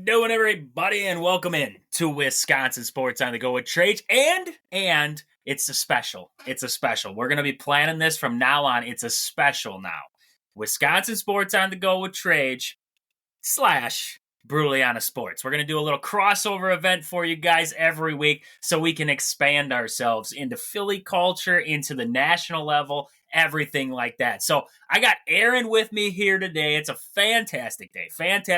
doing, everybody? And welcome in to Wisconsin Sports on the Go with Trage. And it's a special. It's a special. We're going to be planning this from now on. It's a special now. Wisconsin Sports on the Go with Trage / Brutally Honest Sports. We're going to do a little crossover event for you guys every week so we can expand ourselves into Philly culture, into the national level, everything like that. So I got Aaron with me here today. It's a fantastic day.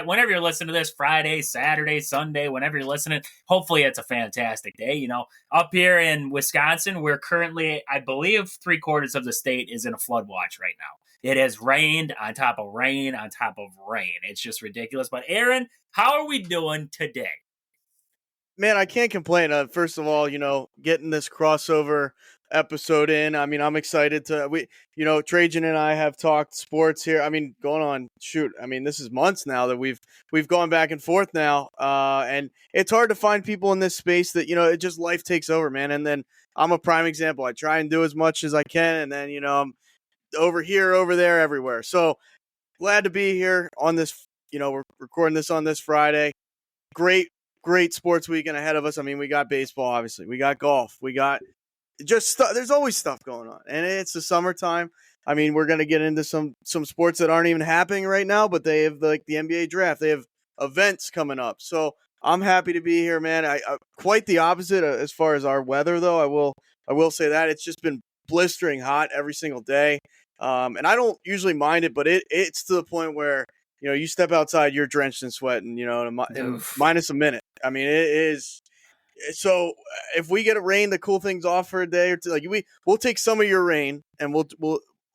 Whenever you're listening to this, Friday, Saturday, Sunday, whenever you're listening, hopefully it's a fantastic day. You know, up here in Wisconsin, we're currently, I believe, 3/4 of the state is in a flood watch right now. It has rained on top of rain on top of rain. It's just ridiculous. But Aaron, how are we doing today? Man, I can't complain. First of all, getting this crossover episode in. I mean, I'm excited Trajan and I have talked sports here. I mean, going on, this is months now that we've gone back and forth now. And it's hard to find people in this space that, it just life takes over, man. And then I'm a prime example. I try and do as much as I can. And then, I'm over here, over there, everywhere. So glad to be here on this, we're recording this on this Friday. Great sports weekend ahead of us. I mean, we got baseball, obviously. We got golf. We got just stuff. There's always stuff going on. And it's the summertime. I mean, we're going to get into some sports that aren't even happening right now, but they have like the NBA draft. They have events coming up. So I'm happy to be here, man. I quite the opposite as far as our weather, though. I will say that it's just been blistering hot every single day. And I don't usually mind it, but it's to the point where, you step outside, you're drenched in sweat and, in minus a minute. I mean, it is. So if we get a rain to cool things off for a day or two, we'll take some of your rain and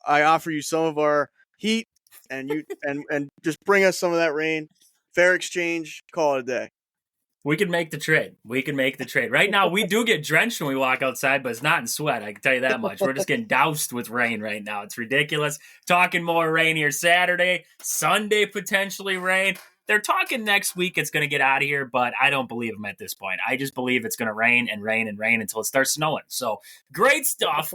I offer you some of our heat and you, and just bring us some of that rain, fair exchange, call it a day. We can make the trade. Right now, we do get drenched when we walk outside, but it's not in sweat. I can tell you that much. We're just getting doused with rain right now. It's ridiculous. Talking more rain here Saturday, Sunday, potentially rain. They're talking next week it's going to get out of here, but I don't believe them at this point. I just believe it's going to rain and rain and rain until it starts snowing. So great stuff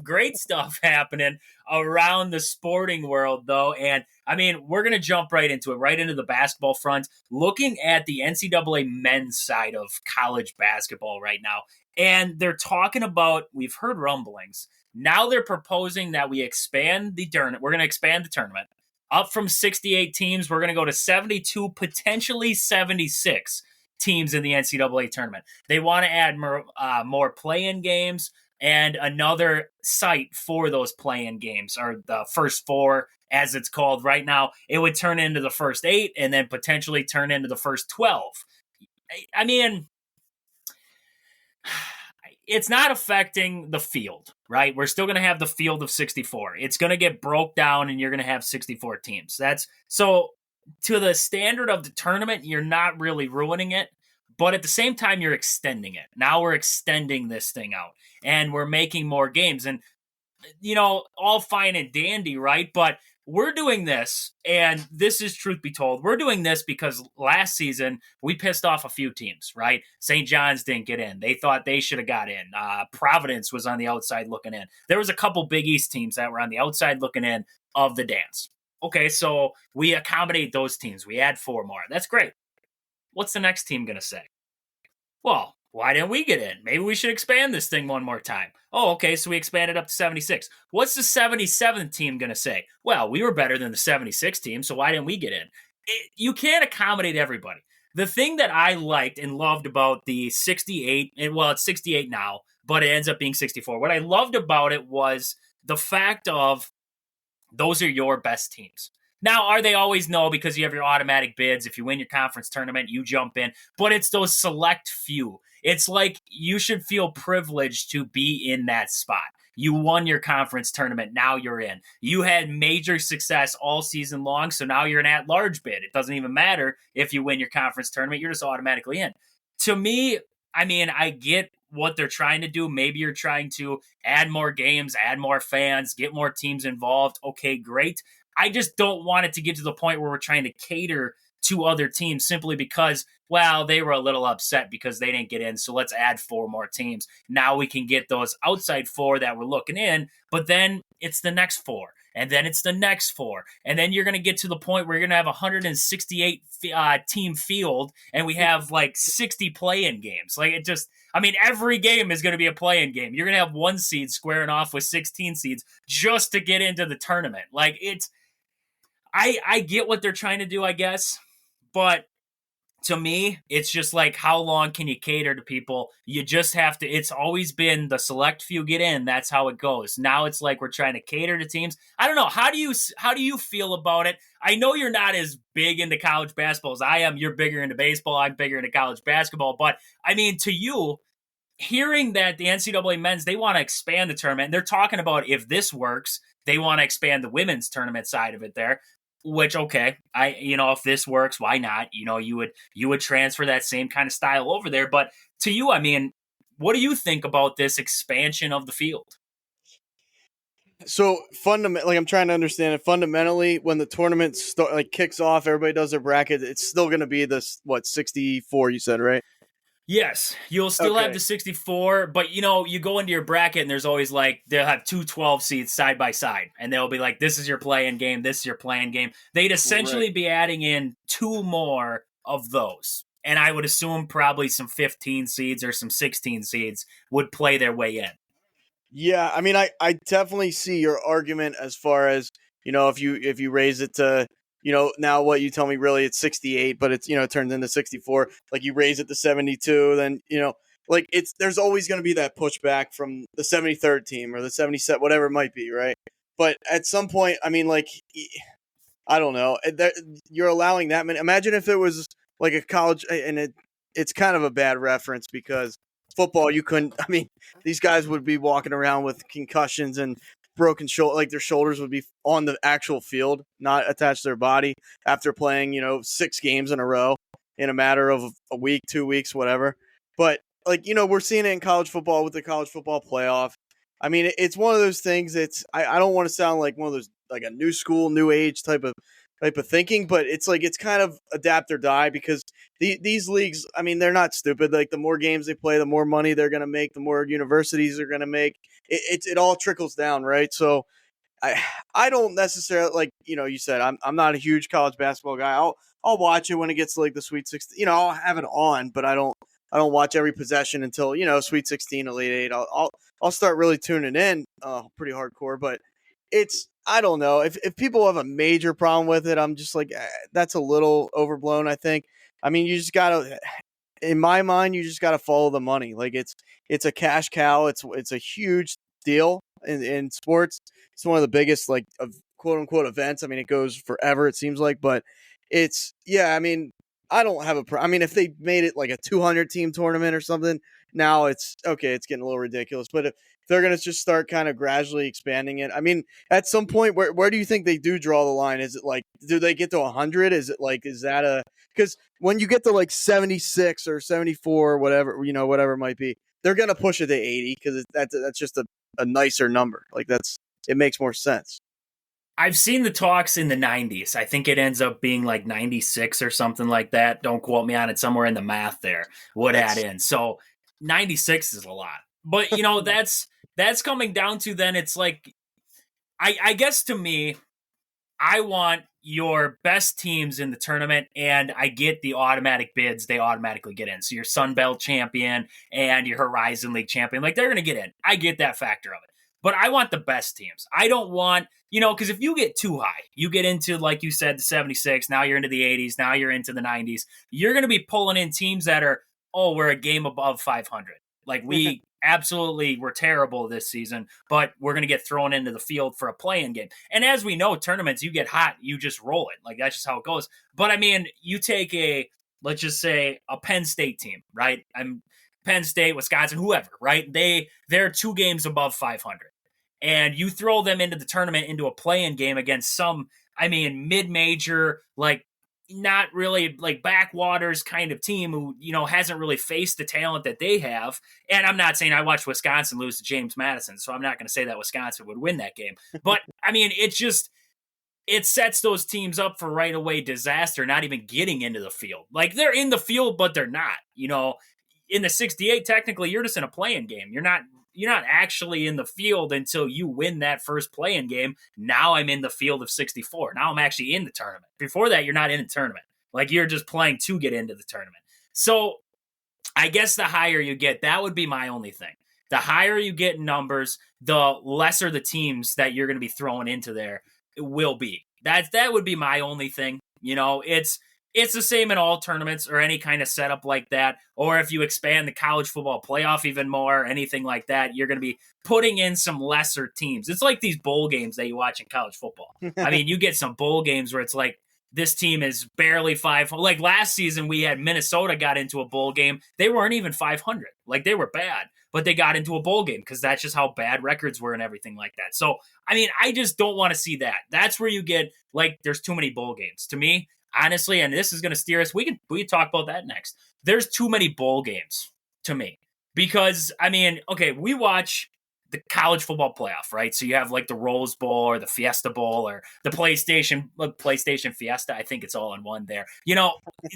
happening around the sporting world, though. And I mean, we're going to jump right into it, right into the basketball front, looking at the NCAA men's side of college basketball right now. And they're talking about, we've heard rumblings. Now they're proposing that we expand the tournament. We're going to expand the tournament. Up from 68 teams, we're going to go to 72, potentially 76 teams in the NCAA tournament. They want to add more play-in games and another site for those play-in games, or the first four, as it's called right now. It would turn into the first 8 and then potentially turn into the first 12. I mean, it's not affecting the field, right? We're still going to have the field of 64. It's going to get broke down and you're going to have 64 teams. So to the standard of the tournament, you're not really ruining it, but at the same time, you're extending it. Now we're extending this thing out and we're making more games, and, all fine and dandy, right? But we're doing this, and this is truth be told, we're doing this because last season we pissed off a few teams, right? St. John's didn't get in. They thought they should have got in. Providence was on the outside looking in. There was a couple Big East teams that were on the outside looking in of the dance. Okay, so we accommodate those teams. We add 4 more. That's great. What's the next team going to say? Well, why didn't we get in? Maybe we should expand this thing one more time. Oh, okay, so we expanded up to 76. What's the 77th team going to say? Well, we were better than the 76 team, so why didn't we get in? You can't accommodate everybody. The thing that I liked and loved about the 68, and well, it's 68 now, but it ends up being 64. What I loved about it was the fact of those are your best teams. Now, are they always? No, because you have your automatic bids. If you win your conference tournament, you jump in. But it's those select few. It's like you should feel privileged to be in that spot. You won your conference tournament. Now you're in. You had major success all season long, so now you're an at-large bid. It doesn't even matter if you win your conference tournament. You're just automatically in. To me, I mean, I get what they're trying to do. Maybe you're trying to add more games, add more fans, get more teams involved. Okay, great. I just don't want it to get to the point where we're trying to cater two other teams simply because, well, they were a little upset because they didn't get in. So let's add 4 more teams. Now we can get those outside 4 that were looking in, but then it's the next 4. And then it's the next 4. And then you're going to get to the point where you're going to have 168 team field, and we have like 60 play-in games. Like it just, I mean, every game is going to be a play-in game. You're going to have 1 seed squaring off with 16 seeds just to get into the tournament. Like it's, I get what they're trying to do, I guess, but to me, it's just like, how long can you cater to people? You just have to, it's always been the select few get in. That's how it goes. Now it's like we're trying to cater to teams. I don't know. How do you feel about it? I know you're not as big into college basketball as I am. You're bigger into baseball. I'm bigger into college basketball. But I mean, to you, hearing that the NCAA men's, they want to expand the tournament, and they're talking about if this works, they want to expand the women's tournament side of it there. Which, okay, if this works, why not? You would transfer that same kind of style over there. But to you, I mean, what do you think about this expansion of the field? So fundamentally, I'm trying to understand it. Fundamentally, when the tournament kicks off, everybody does their bracket. It's still going to be this 64 you said, right? Yes, you'll still have the 64, but you go into your bracket and there's always like, they'll have 2 12 seeds side by side, and they'll be like, this is your play-in game, this is your play-in game. They'd essentially be adding in 2 more of those, and I would assume probably some 15 seeds or some 16 seeds would play their way in. Yeah, I mean, I definitely see your argument as far as, if you raise it to, now what you tell me, really it's 68, but it's, it turns into 64. Like you raise it to 72, then, like there's always going to be that pushback from the 73rd team or the 77, whatever it might be, right? But at some point, I mean, like, I don't know, you're allowing that many. Imagine if it was like a college, and it's kind of a bad reference because football, you couldn't, I mean, these guys would be walking around with concussions and broken shoulder, like their shoulders would be on the actual field, not attached to their body after playing, 6 games in a row in a matter of a week, 2 weeks, whatever. But like, we're seeing it in college football with the college football playoff. I mean, it's one of those things. I don't want to sound like one of those, like a new school, new age type of thinking, but it's like, it's kind of adapt or die because these leagues, I mean, they're not stupid. Like the more games they play, the more money they're going to make, the more universities are going to make. It all trickles down, right? So I don't necessarily, like, you said, I'm not a huge college basketball guy. I'll watch it when it gets to like the Sweet 16. I'll have it on, but I don't watch every possession until Sweet 16, Elite 8. I'll start really tuning in, pretty hardcore. But I don't know, if people have a major problem with it, I'm just like, that's a little overblown, I think. I mean, you just gotta, in my mind, you just gotta follow the money. Like it's a cash cow. It's a huge deal in sports. It's one of the biggest, like, of quote unquote events. I mean, it goes forever, it seems like, but I mean, I don't have I mean, if they made it like a 200 team tournament or something, now it's okay. It's getting a little ridiculous, but if they're going to just start kind of gradually expanding it, I mean, at some point, where do you think they do draw the line? Is it like, do they get to 100? Is it like, is that because when you get to like 76 or 74 or whatever, whatever it might be, they're going to push it to 80 because that's just a nicer number. Like it makes more sense. I've seen the talks in the 90s. I think it ends up being like 96 or something like that. Don't quote me on it. Somewhere in the math there would add in. So 96 is a lot. But, that's coming down to then it's like, I guess to me, I want your best teams in the tournament, and I get the automatic bids. They automatically get in. So your Sun Belt champion and your Horizon League champion, like they're going to get in. I get that factor of it. But I want the best teams. I don't want, because if you get too high, you get into, like you said, the 76, now you're into the 80s, now you're into the 90s, you're going to be pulling in teams that are, we're a game above 500. Like we absolutely were terrible this season, but we're going to get thrown into the field for a play-in game. And as we know, tournaments, you get hot, you just roll it. Like that's just how it goes. But I mean, you take let's just say a Penn State team, right? Penn State, Wisconsin, whoever, right? They're 2 games above 500. And you throw them into the tournament, into a play-in game against some, I mean, mid-major, like not really like backwaters kind of team who, hasn't really faced the talent that they have. And I'm not saying I watched Wisconsin lose to James Madison, so I'm not going to say that Wisconsin would win that game. But I mean, it's just, it sets those teams up for right away disaster, not even getting into the field. Like they're in the field, but they're not. In the 68, technically, you're just in a playing game. You're not actually in the field until you win that first playing game. Now I'm in the field of 64. Now I'm actually in the tournament. Before that, you're not in the tournament. Like you're just playing to get into the tournament. So I guess the higher you get, that would be my only thing. The higher you get in numbers, the lesser the teams that you're going to be throwing into there will be. That would be my only thing. It's the same in all tournaments or any kind of setup like that. Or if you expand the college football playoff even more, anything like that, you're going to be putting in some lesser teams. It's like these bowl games that you watch in college football. I mean, you get some bowl games where it's like, this team is barely 500. Like last season, we had Minnesota got into a bowl game. They weren't even 500. Like they were bad, but they got into a bowl game because that's just how bad records were and everything like that. So, I mean, I just don't want to see that. That's where you get like there's too many bowl games to me, honestly. And this is going to steer us. We can talk about that next. There's too many bowl games to me because I mean, okay, we watch the college football playoff, right? So you have like the Rose Bowl or the Fiesta Bowl or the PlayStation Fiesta. I think it's all in one there.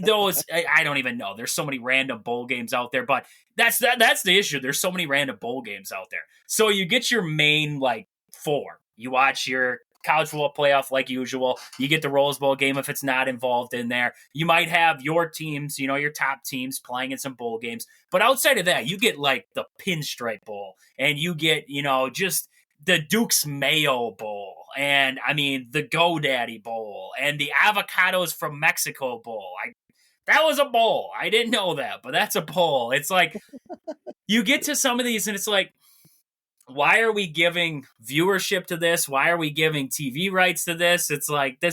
Those I don't even know. There's so many random bowl games out there, but that's the issue. There's so many random bowl games out there. So you get your main like 4. You watch your college football playoff like usual. You get the Rose Bowl game if it's not involved in there. You might have your teams, your top teams playing in some bowl games. But outside of that, you get like the Pinstripe Bowl and you get, just the Duke's Mayo Bowl and I mean the GoDaddy Bowl and the Avocados from Mexico Bowl. That was a bowl. I didn't know that, but that's a bowl. It's like you get to some of these and it's like, why are we giving viewership to this? Why are we giving TV rights to this? It's like,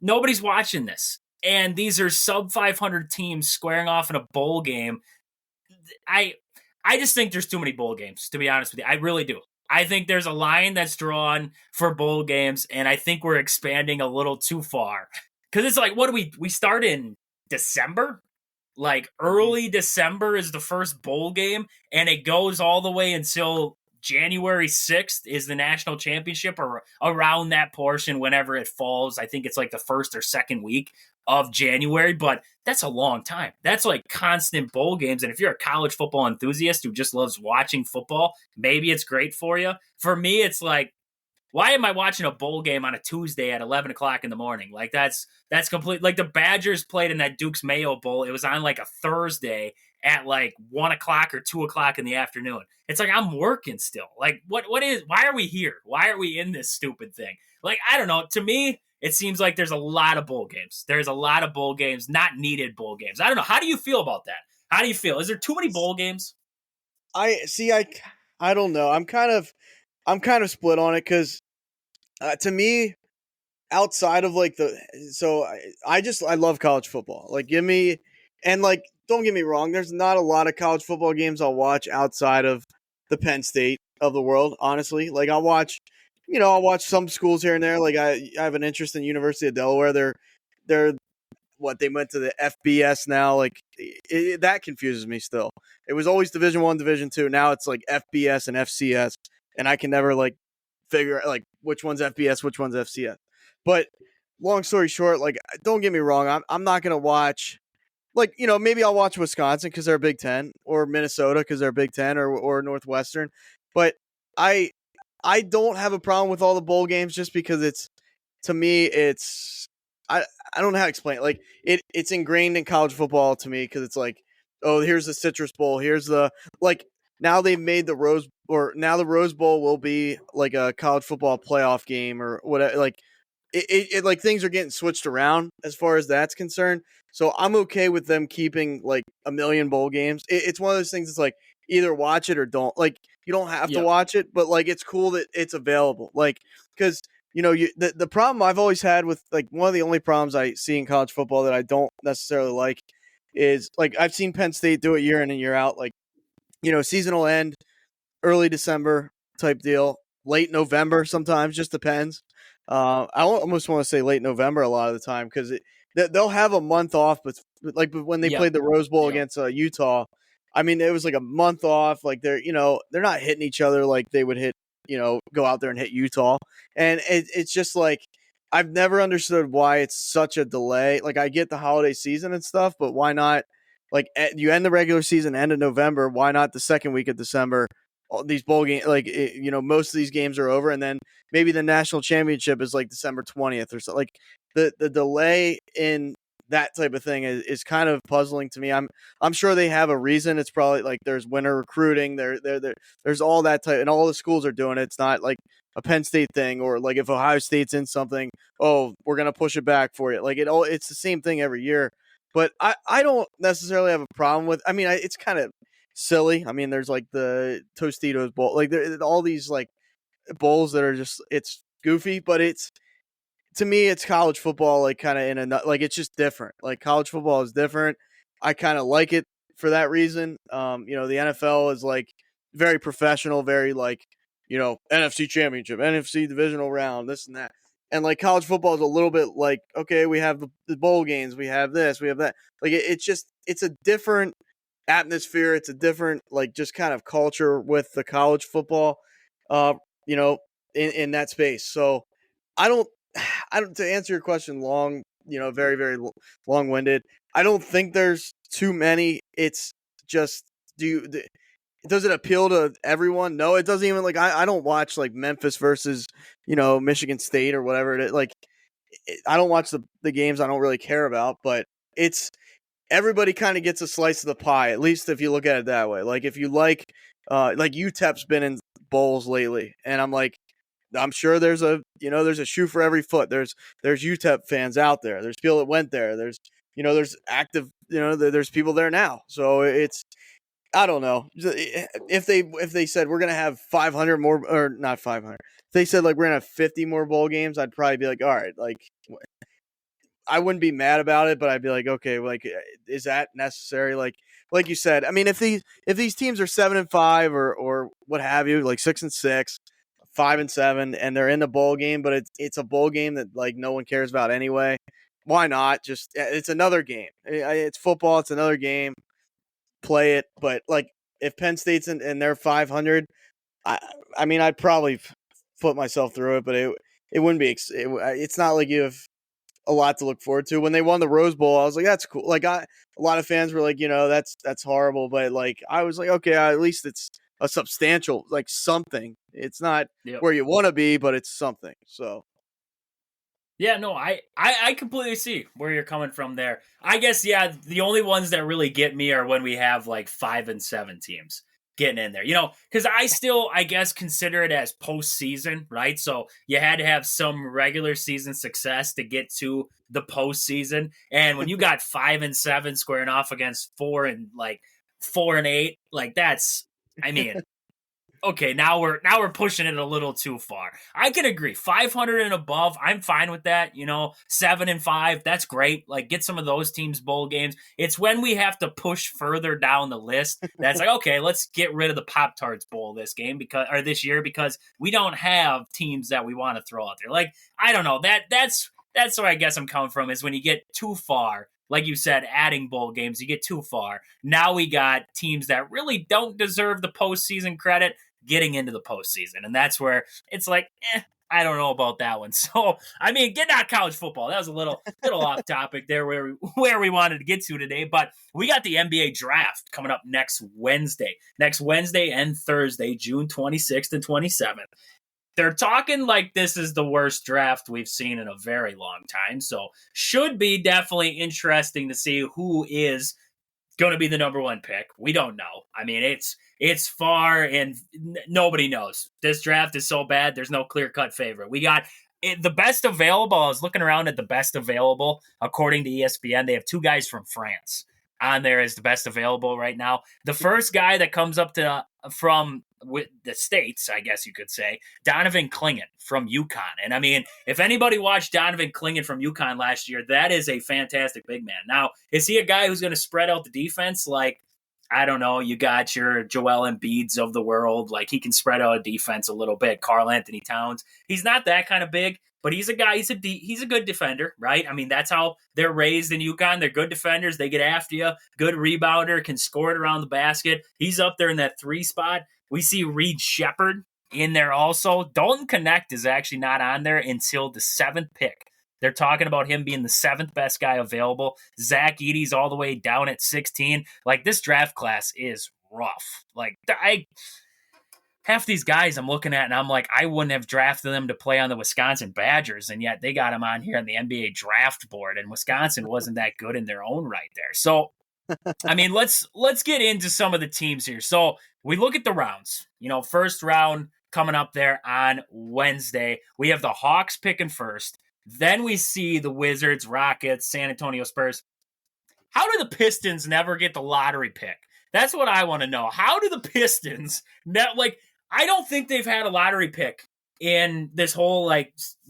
nobody's watching this. And these are sub 500 teams squaring off in a bowl game. I just think there's too many bowl games, to be honest with you. I really do. I think there's a line that's drawn for bowl games, and I think we're expanding a little too far. Because it's like, what do we start in December? Like early December is the first bowl game, and it goes all the way until January 6th is the national championship or around that portion whenever it falls. I think it's like the first or second week of January, but that's a long time. That's like constant bowl games. And if you're a college football enthusiast who just loves watching football, maybe it's great for you. For me, it's like, why am I watching a bowl game on a Tuesday at 11 o'clock in the morning? Like that's complete. Like the Badgers played in that Duke's Mayo Bowl. It was on like a Thursday at like 1 o'clock or 2 o'clock in the afternoon. It's like, I'm working still. Like why are we here? Why are we in this stupid thing? Like, I don't know. To me, it seems like there's a lot of bowl games. There's a lot of bowl games, not needed bowl games. I don't know. How do you feel about that? How do you feel? Is there too many bowl games? I don't know. I'm kind of split on it because to me, outside of like I love college football. Like don't get me wrong, there's not a lot of college football games I'll watch outside of the Penn State of the world, honestly. Like I'll watch some schools here and there. Like I have an interest in University of Delaware. They're they went to the FBS now. Like that confuses me still. It was always Division 1, Division 2. Now it's like FBS and FCS, and I can never like figure out like which one's FBS, which one's FCS. But long story short, like don't get me wrong, I'm not gonna watch maybe I'll watch Wisconsin because they're Big Ten or Minnesota because they're Big Ten or Northwestern. But I don't have a problem with all the bowl games just because to me I don't know how to explain it. Like it's ingrained in college football to me because it's like, oh, here's the Citrus Bowl, here's the now they've made the Rose Bowl will be like a college football playoff game or whatever. Like it like things are getting switched around as far as that's concerned. So I'm okay with them keeping like a million bowl games. It's one of those things. It's like either watch it or don't. Like you don't have to watch it, but like it's cool that it's available. Like because the problem I've always had with like one of the only problems I see in college football that I don't necessarily like is like I've seen Penn State do it year in and year out. Like seasonal end, early December type deal, late November sometimes, just depends. I almost want to say late November a lot of the time because they'll have a month off, but when they played the Rose Bowl against Utah, I mean it was like a month off. Like they're not hitting each other like they would hit go out there and hit Utah, and it's just like I've never understood why it's such a delay. Like, I get the holiday season and stuff, but why not? Like, you end the regular season end of November. Why not the second week of December? All these bowl games, like most of these games are over, and then maybe the national championship is like December 20th or so. Like the delay in that type of thing is kind of puzzling to me. I'm sure they have a reason. It's probably like there's winter recruiting. There's all that type, and all the schools are doing it. It's not like a Penn State thing, or like if Ohio State's in something, oh, we're gonna push it back for you. Like it's the same thing every year. But I don't necessarily have a problem with. I mean, it's kind of silly. I mean, there's like the Tostitos bowl, like there all these like bowls that are just it's goofy, but it's to me it's college football, like kind of in a like it's just different. Like college football is different. I kind of like it for that reason. The NFL is like very professional, very like NFC Championship, NFC Divisional Round, this and that. And like college football is a little bit like, okay, we have the bowl games, we have this, we have that. Like it's a different atmosphere. It's a different like just kind of culture with the college football, uh, you know, in that space. So I don't, to answer your question very, very long winded. I don't think there's too many. It's just, does it appeal to everyone? No, it doesn't even. Like I don't watch like Memphis versus Michigan State or whatever it is. Like I don't watch the games I don't really care about, but it's everybody kind of gets a slice of the pie, at least if you look at it that way. Like if you like UTEP's been in bowls lately, and I'm sure there's a shoe for every foot. There's UTEP fans out there. There's people that went there. There's active, there's people there now. So it's, I don't know. If they said we're gonna have 500 more, or not 500, if they said like we're gonna have 50 more bowl games, I'd probably be like, all right, like I wouldn't be mad about it, but I'd be like, okay, like is that necessary? Like you said, I mean, if these teams are 7-5 or what have you, like 6-6, 5-7, and they're in the bowl game, but it's a bowl game that like no one cares about anyway. Why not? Just it's another game. It's football. It's another game. Play it. But like if Penn State's and they're 500, I mean I'd probably put myself through it, but it wouldn't be. It's not like you have a lot to look forward to. When they won the Rose Bowl, I was like, that's cool. Like a lot of fans were like, that's horrible, but like I was like, okay, at least it's a substantial, like something. It's not where you want to be, but it's something. So yeah, no, I completely see where you're coming from there. I guess, yeah, the only ones that really get me are when we have like 5-7 teams getting in there, because I guess, consider it as postseason, right? So you had to have some regular season success to get to the postseason. And when you got 5-7 squaring off against 4-8, like that's, I mean, okay, now we're pushing it a little too far. I can agree. 500 and above, I'm fine with that. 7-5, that's great. Like, get some of those teams bowl games. It's when we have to push further down the list that's like, okay, let's get rid of the Pop-Tarts Bowl this year because we don't have teams that we want to throw out there. Like, I don't know. That's where I guess I'm coming from, is when you get too far. Like you said, adding bowl games, you get too far. Now we got teams that really don't deserve the postseason credit getting into the postseason. And that's where it's like, I don't know about that one. So, I mean, get out college football. That was a little off topic there where we wanted to get to today. But we got the NBA draft coming up next Wednesday and Thursday, June 26th and 27th. They're talking like this is the worst draft we've seen in a very long time. So should be definitely interesting to see who is going to be the number one pick. We don't know. I mean, it's far and nobody knows. This draft is so bad. There's no clear-cut favorite. We got the best available. I was looking around at the best available. According to ESPN, they have two guys from France on there as the best available right now. The first guy that comes up from with the States, I guess you could say, Donovan Clingan from UConn. And I mean, if anybody watched Donovan Clingan from UConn last year, that is a fantastic big man. Now, is he a guy who's going to spread out the defense? Like, I don't know, you got your Joel Embiids of the world. Like, he can spread out a defense a little bit. Karl Anthony Towns. He's not that kind of big, but he's a guy, he's a good defender, right? I mean, that's how they're raised in UConn. They're good defenders. They get after you. Good rebounder, can score it around the basket. He's up there in that 3 spot. We see Reed Shepherd in there also. Dalton Connect is actually not on there until the 7th pick They're talking about him being the 7th best guy available. Zach Edey's all the way down at 16. Like, this draft class is rough. Like, half these guys I'm looking at and I'm like, I wouldn't have drafted them to play on the Wisconsin Badgers, and yet they got them on here on the NBA draft board, and Wisconsin wasn't that good in their own right there. So, I mean, let's get into some of the teams here. So we look at the rounds. First round coming up there on Wednesday. We have the Hawks picking first. Then we see the Wizards, Rockets, San Antonio Spurs. How do the Pistons never get the lottery pick? That's what I want to know. How do the Pistons I don't think they've had a lottery pick in this whole,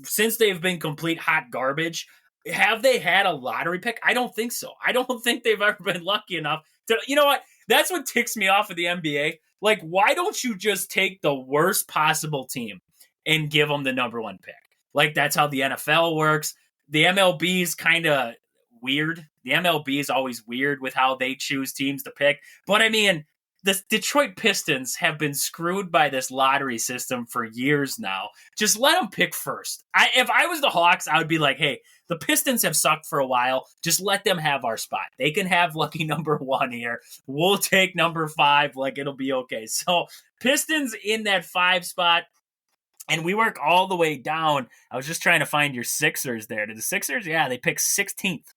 since they've been complete hot garbage. Have they had a lottery pick? I don't think so. I don't think they've ever been lucky enough to, you know what? That's what ticks me off of the NBA. Like, why don't you just take the worst possible team and give them the number 1 pick? Like, that's how the NFL works. The MLB is kind of weird. The MLB is always weird with how they choose teams to pick. But I mean, the Detroit Pistons have been screwed by this lottery system for years now. Just let them pick first. If I was the Hawks, I would be like, hey, the Pistons have sucked for a while. Just let them have our spot. They can have lucky number 1 here. We'll take number 5. Like, it'll be okay. So Pistons in that 5 spot. And we work all the way down. I was just trying to find your Sixers there. Did the Sixers? Yeah, they pick 16th.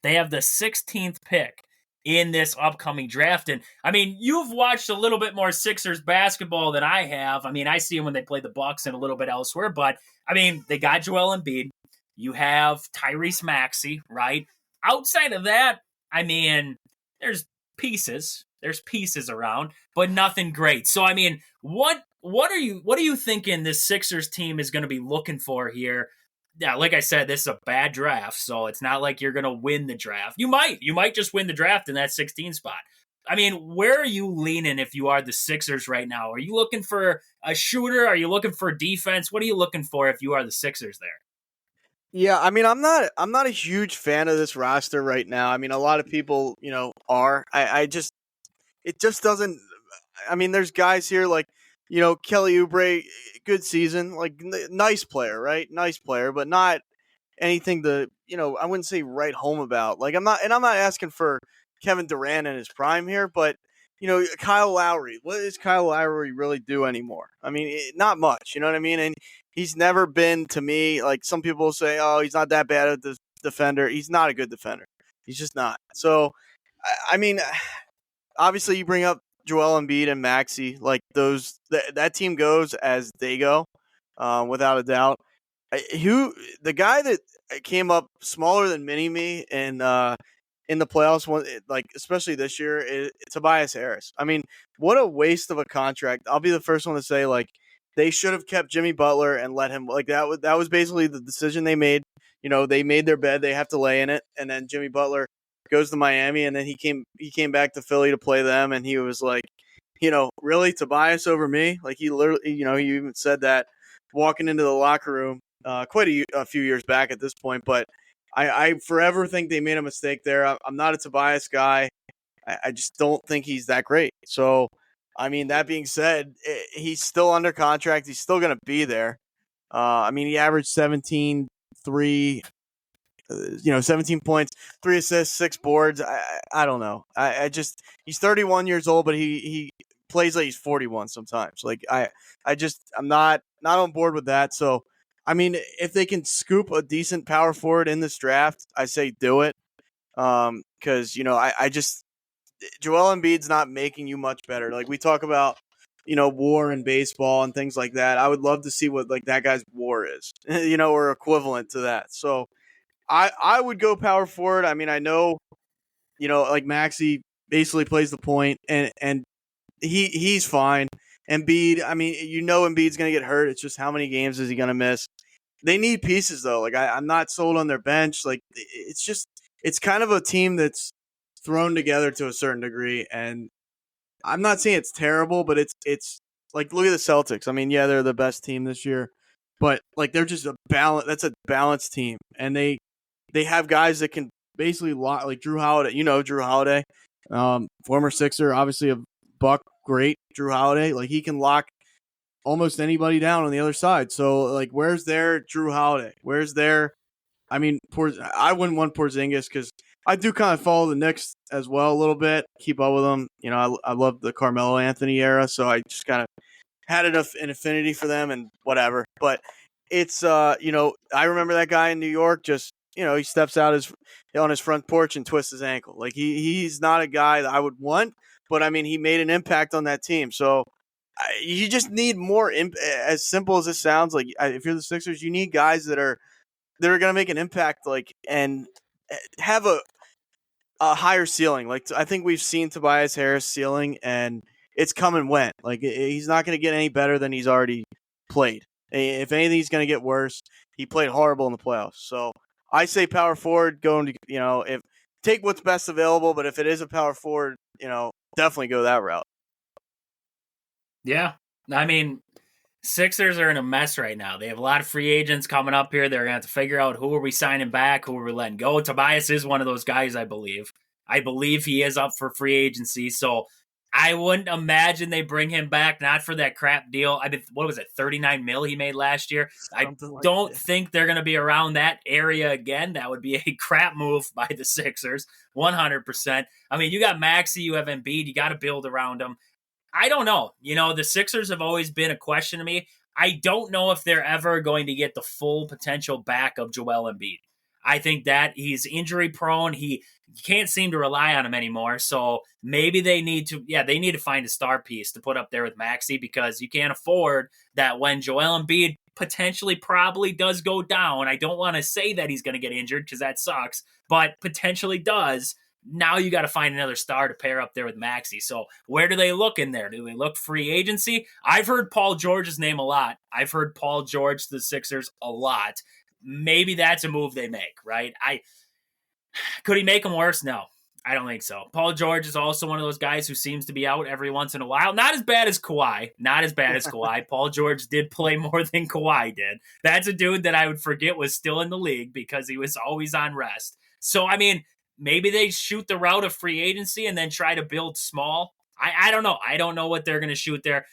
They have the 16th pick in this upcoming draft. And, I mean, you've watched a little bit more Sixers basketball than I have. I mean, I see them when they play the Bucks and a little bit elsewhere. But, I mean, they got Joel Embiid. You have Tyrese Maxey, right? Outside of that, I mean, there's pieces. There's pieces around, but nothing great. So, I mean, what are you thinking this Sixers team is going to be looking for here? Yeah, like I said, this is a bad draft, so it's not like you're going to win the draft. You might just win the draft in that 16 spot. I mean, where are you leaning if you are the Sixers right now? Are you looking for a shooter? Are you looking for defense? What are you looking for if you are the Sixers there? Yeah, I mean, I'm not a huge fan of this roster right now. I mean, a lot of people, are. It just doesn't. I mean, there's guys here like, Kelly Oubre, good season, like nice player, right? Nice player, but not anything to, I wouldn't say write home about. Like, I'm not asking for Kevin Durant in his prime here, but Kyle Lowry, what does Kyle Lowry really do anymore? I mean, not much, you know what I mean? And he's never been, to me, like some people say, oh, he's not that bad at the defender. He's not a good defender. He's just not. So, I mean, obviously you bring up Joel Embiid and Maxey, like that team goes as they go, without a doubt. The guy that came up smaller than Mini-Me in the playoffs, like especially this year, is Tobias Harris. I mean, what a waste of a contract. I'll be the first one to say, like, they should have kept Jimmy Butler and let him, like, that was basically the decision they made. They made their bed, they have to lay in it, and then Jimmy Butler goes to Miami, and then he came back to Philly to play them, and he was like, really, Tobias over me? Like, he literally, he even said that walking into the locker room quite a few years back at this point. But I forever think they made a mistake there. I'm not a Tobias guy. I just don't think he's that great. So, I mean, that being said, he's still under contract. He's still going to be there. I mean, he averaged 17, 3, 17 points, 3 assists, 6 boards. I don't know. He's 31 years old, but he plays like he's 41 sometimes. Like, I'm not on board with that. So, I mean, if they can scoop a decent power forward in this draft, I say do it. Because, Joel Embiid's not making you much better. Like, we talk about, WAR in baseball and things like that. I would love to see what, like, that guy's WAR is, or equivalent to that. So, I would go power forward. I mean, I know, like Maxey basically plays the point, and he's fine. Embiid, I mean, Embiid's going to get hurt. It's just how many games is he going to miss? They need pieces, though. Like, I'm not sold on their bench. Like, it's kind of a team that's thrown together to a certain degree, and I'm not saying it's terrible, but it's like, look at the Celtics. I mean, yeah, they're the best team this year, but like, they're just that's a balanced team, and they have guys that can basically lock, like Drew Holiday. Drew Holiday, former Sixer, obviously a Buck, great Drew Holiday. Like, he can lock almost anybody down on the other side. So, like, where's their Drew Holiday? Where's their I mean, I wouldn't want Porzingis because I do kind of follow the Knicks as well a little bit, keep up with them. You know, I love the Carmelo Anthony era, so I just kind of had an affinity for them and whatever. But it's you know, I remember that guy in New York just, you know, he steps out on his front porch and twists his ankle. Like he's not a guy that I would want, but I mean, he made an impact on that team. So you just need more. As simple as this sounds, like if you're the Sixers, you need guys that are going to make an impact, like, and have a higher ceiling. Like I think we've seen Tobias Harris ceiling, and it's come and went. Like he's not going to get any better than he's already played. If anything, he's going to get worse. He played horrible in the playoffs. So I say power forward. Going to, you know, if take what's best available, but if it is a power forward, you know, definitely go that route. Yeah, I mean, Sixers are in a mess right now. They have a lot of free agents coming up here. They're going to have to figure out who are we signing back, who are we letting go. Tobias is one of those guys, I believe. I believe he is up for free agency, so I wouldn't imagine they bring him back, not for that crap deal. I mean, what was it, 39 mil he made last year? Something like don't that. think they're going to be around that area again. That would be a crap move by the Sixers, 100%. I mean, you got Maxey, you have Embiid, you got to build around him. I don't know. You know, the Sixers have always been a question to me. I don't know if they're ever going to get the full potential back of Joel Embiid. I think that he's injury prone. You can't seem to rely on him anymore. So maybe they need to find a star piece to put up there with Maxey, because you can't afford that when Joel Embiid potentially probably does go down. I don't want to say that he's going to get injured because that sucks, but potentially does. Now you got to find another star to pair up there with Maxey. So where do they look in there? Do they look free agency? I've heard Paul George's name a lot. I've heard Paul George to the Sixers a lot. Maybe that's a move they make, right? Could he make them worse? No, I don't think so. Paul George is also one of those guys who seems to be out every once in a while. Not as bad as Kawhi. Paul George did play more than Kawhi did. That's a dude that I would forget was still in the league because he was always on rest. So, I mean, maybe they shoot the route of free agency and then try to build small. I don't know. I don't know what they're going to shoot there.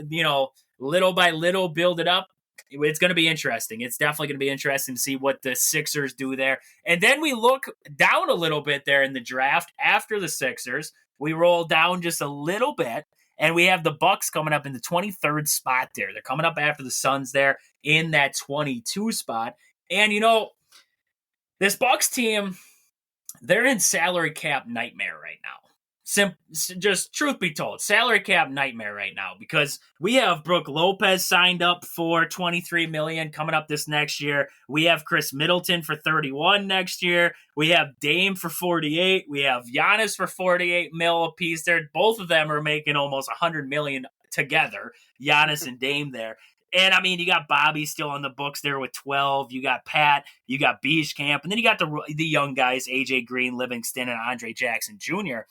You know, little by little, build it up. It's going to be interesting. It's definitely going to be interesting to see what the Sixers do there. And then we look down a little bit there in the draft after the Sixers. We roll down just a little bit, and we have the Bucks coming up in the 23rd spot there. They're coming up after the Suns there in that 22 spot. And, you know, this Bucks team, they're in salary cap nightmare right now. Just truth be told, salary cap nightmare right now, because we have Brook Lopez signed up for $23 million coming up this next year. We have Chris Middleton for $31 next year. We have Dame for $48. We have Giannis for $48 mil a piece. There, both of them are making almost $100 million together. Giannis and Dame there. And, I mean, you got Bobby still on the books there with 12. You got Pat. You got Camp. And then you got the young guys, A.J. Green, Livingston, and Andre Jackson Jr.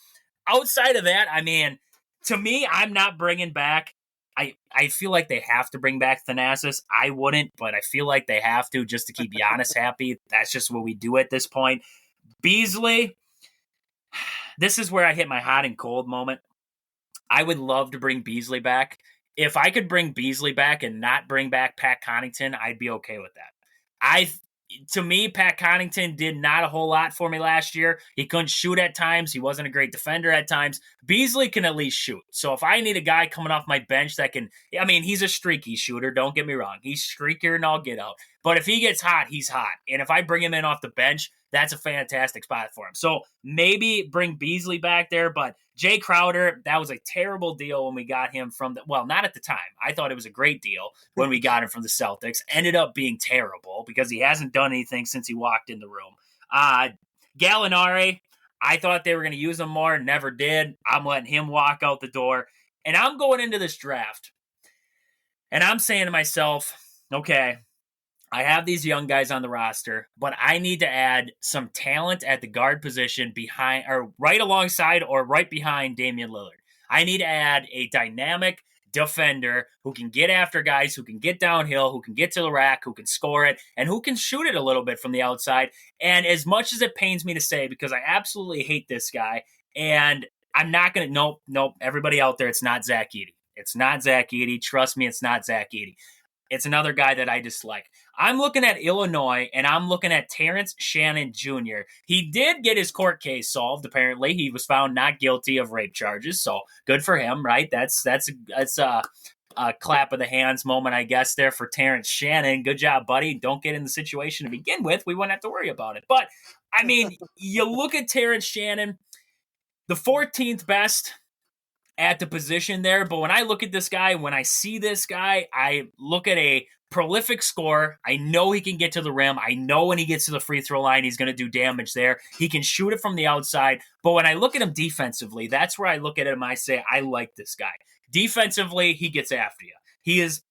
Outside of that, I mean, to me, I'm not bringing back. I feel like they have to bring back Thanasis. I wouldn't, but I feel like they have to just to keep Giannis happy. That's just what we do at this point. Beasley, this is where I hit my hot and cold moment. I would love to bring Beasley back. If I could bring Beasley back and not bring back Pat Connaughton, I'd be okay with that. To me, Pat Connaughton did not a whole lot for me last year. He couldn't shoot at times. He wasn't a great defender at times. Beasley can at least shoot. So if I need a guy coming off my bench that can, I mean, he's a streaky shooter. Don't get me wrong. He's streakier and I'll get out. But if he gets hot, he's hot. And if I bring him in off the bench, that's a fantastic spot for him. So maybe bring Beasley back there, but Jay Crowder, that was a terrible deal when we got him from not at the time. I thought it was a great deal when we got him from the Celtics. Ended up being terrible because he hasn't done anything since he walked in the room. Gallinari, I thought they were going to use him more, never did. I'm letting him walk out the door. And I'm going into this draft, and I'm saying to myself, okay, I have these young guys on the roster, but I need to add some talent at the guard position behind, or right alongside, or right behind Damian Lillard. I need to add a dynamic defender who can get after guys, who can get downhill, who can get to the rack, who can score it, and who can shoot it a little bit from the outside. And as much as it pains me to say, because I absolutely hate this guy, and I'm not going to, nope, everybody out there, it's not Zach Edey. It's not Zach Edey. Trust me, it's not Zach Edey. it's another guy that I dislike. I'm looking at Illinois, and I'm looking at Terrence Shannon Jr. He did get his court case solved, apparently. He was found not guilty of rape charges, so good for him, right? That's a clap of the hands moment, I guess, there for Terrence Shannon. Good job, buddy. Don't get in the situation to begin with. We wouldn't have to worry about it. But, I mean, you look at Terrence Shannon, the 14th best at the position there. But when I look at this guy, when I see this guy, I look at a prolific scorer. I know he can get to the rim. I know when he gets to the free throw line, he's going to do damage there. He can shoot it from the outside. But when I look at him defensively, that's where I look at him. I say, I like this guy. Defensively, he gets after you. He is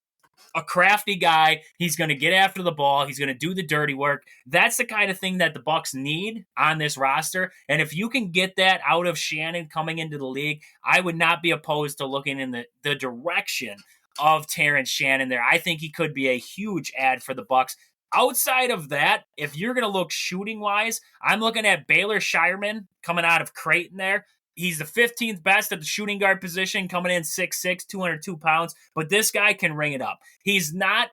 a crafty guy. He's going to get after the ball. He's going to do the dirty work. That's the kind of thing that the Bucks need on this roster. And if you can get that out of Shannon coming into the league, I would not be opposed to looking in the direction of Terrence Shannon there. I think he could be a huge add for the Bucks. Outside of that, if you're going to look shooting-wise, I'm looking at Baylor Shireman coming out of Creighton there. He's the 15th best at the shooting guard position, coming in 6'6", 202 pounds. But this guy can ring it up. He's not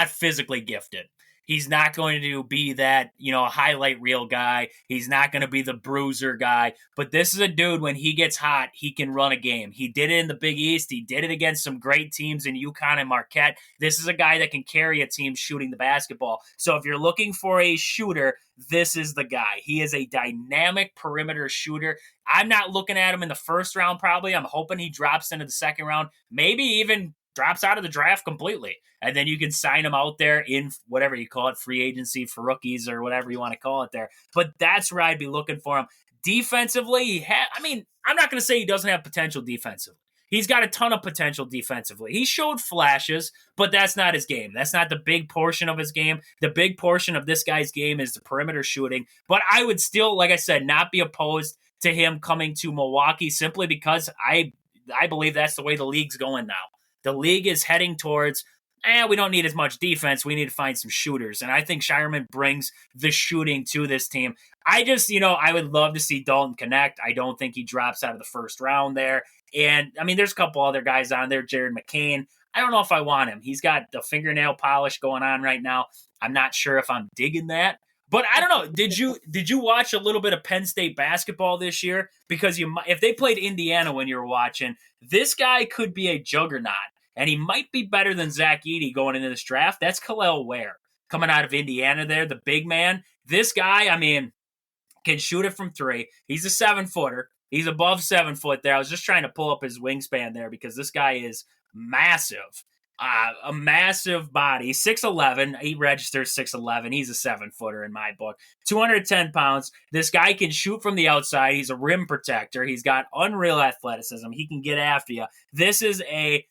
physically gifted. He's not going to be that, highlight reel guy. He's not going to be the bruiser guy. But this is a dude, when he gets hot, he can run a game. He did it in the Big East. He did it against some great teams in UConn and Marquette. This is a guy that can carry a team shooting the basketball. So if you're looking for a shooter, this is the guy. He is a dynamic perimeter shooter. I'm not looking at him in the first round probably. I'm hoping he drops into the second round, maybe even drops out of the draft completely. And then you can sign him out there in whatever you call it, free agency for rookies or whatever you want to call it there. But that's where I'd be looking for him. Defensively, I'm not going to say he doesn't have potential defensively. He's got a ton of potential defensively. He showed flashes, but that's not his game. That's not the big portion of his game. The big portion of this guy's game is the perimeter shooting. But I would still, like I said, not be opposed to him coming to Milwaukee simply because I believe that's the way the league's going now. The league is heading towards, we don't need as much defense. We need to find some shooters. And I think Shireman brings the shooting to this team. I just, I would love to see Dalton connect. I don't think he drops out of the first round there. And, there's a couple other guys on there. Jared McCain. I don't know if I want him. He's got the fingernail polish going on right now. I'm not sure if I'm digging that. But I don't know. Did you watch a little bit of Penn State basketball this year? Because if they played Indiana when you were watching, this guy could be a juggernaut. And he might be better than Zach Edey going into this draft. That's Khalil Ware coming out of Indiana there, the big man. This guy, can shoot it from three. He's a 7-footer. He's above 7 foot there. I was just trying to pull up his wingspan there because this guy is massive. A massive body. 6'11". He registers 6'11". He's a 7-footer in my book. 210 pounds. This guy can shoot from the outside. He's a rim protector. He's got unreal athleticism. He can get after you. This is a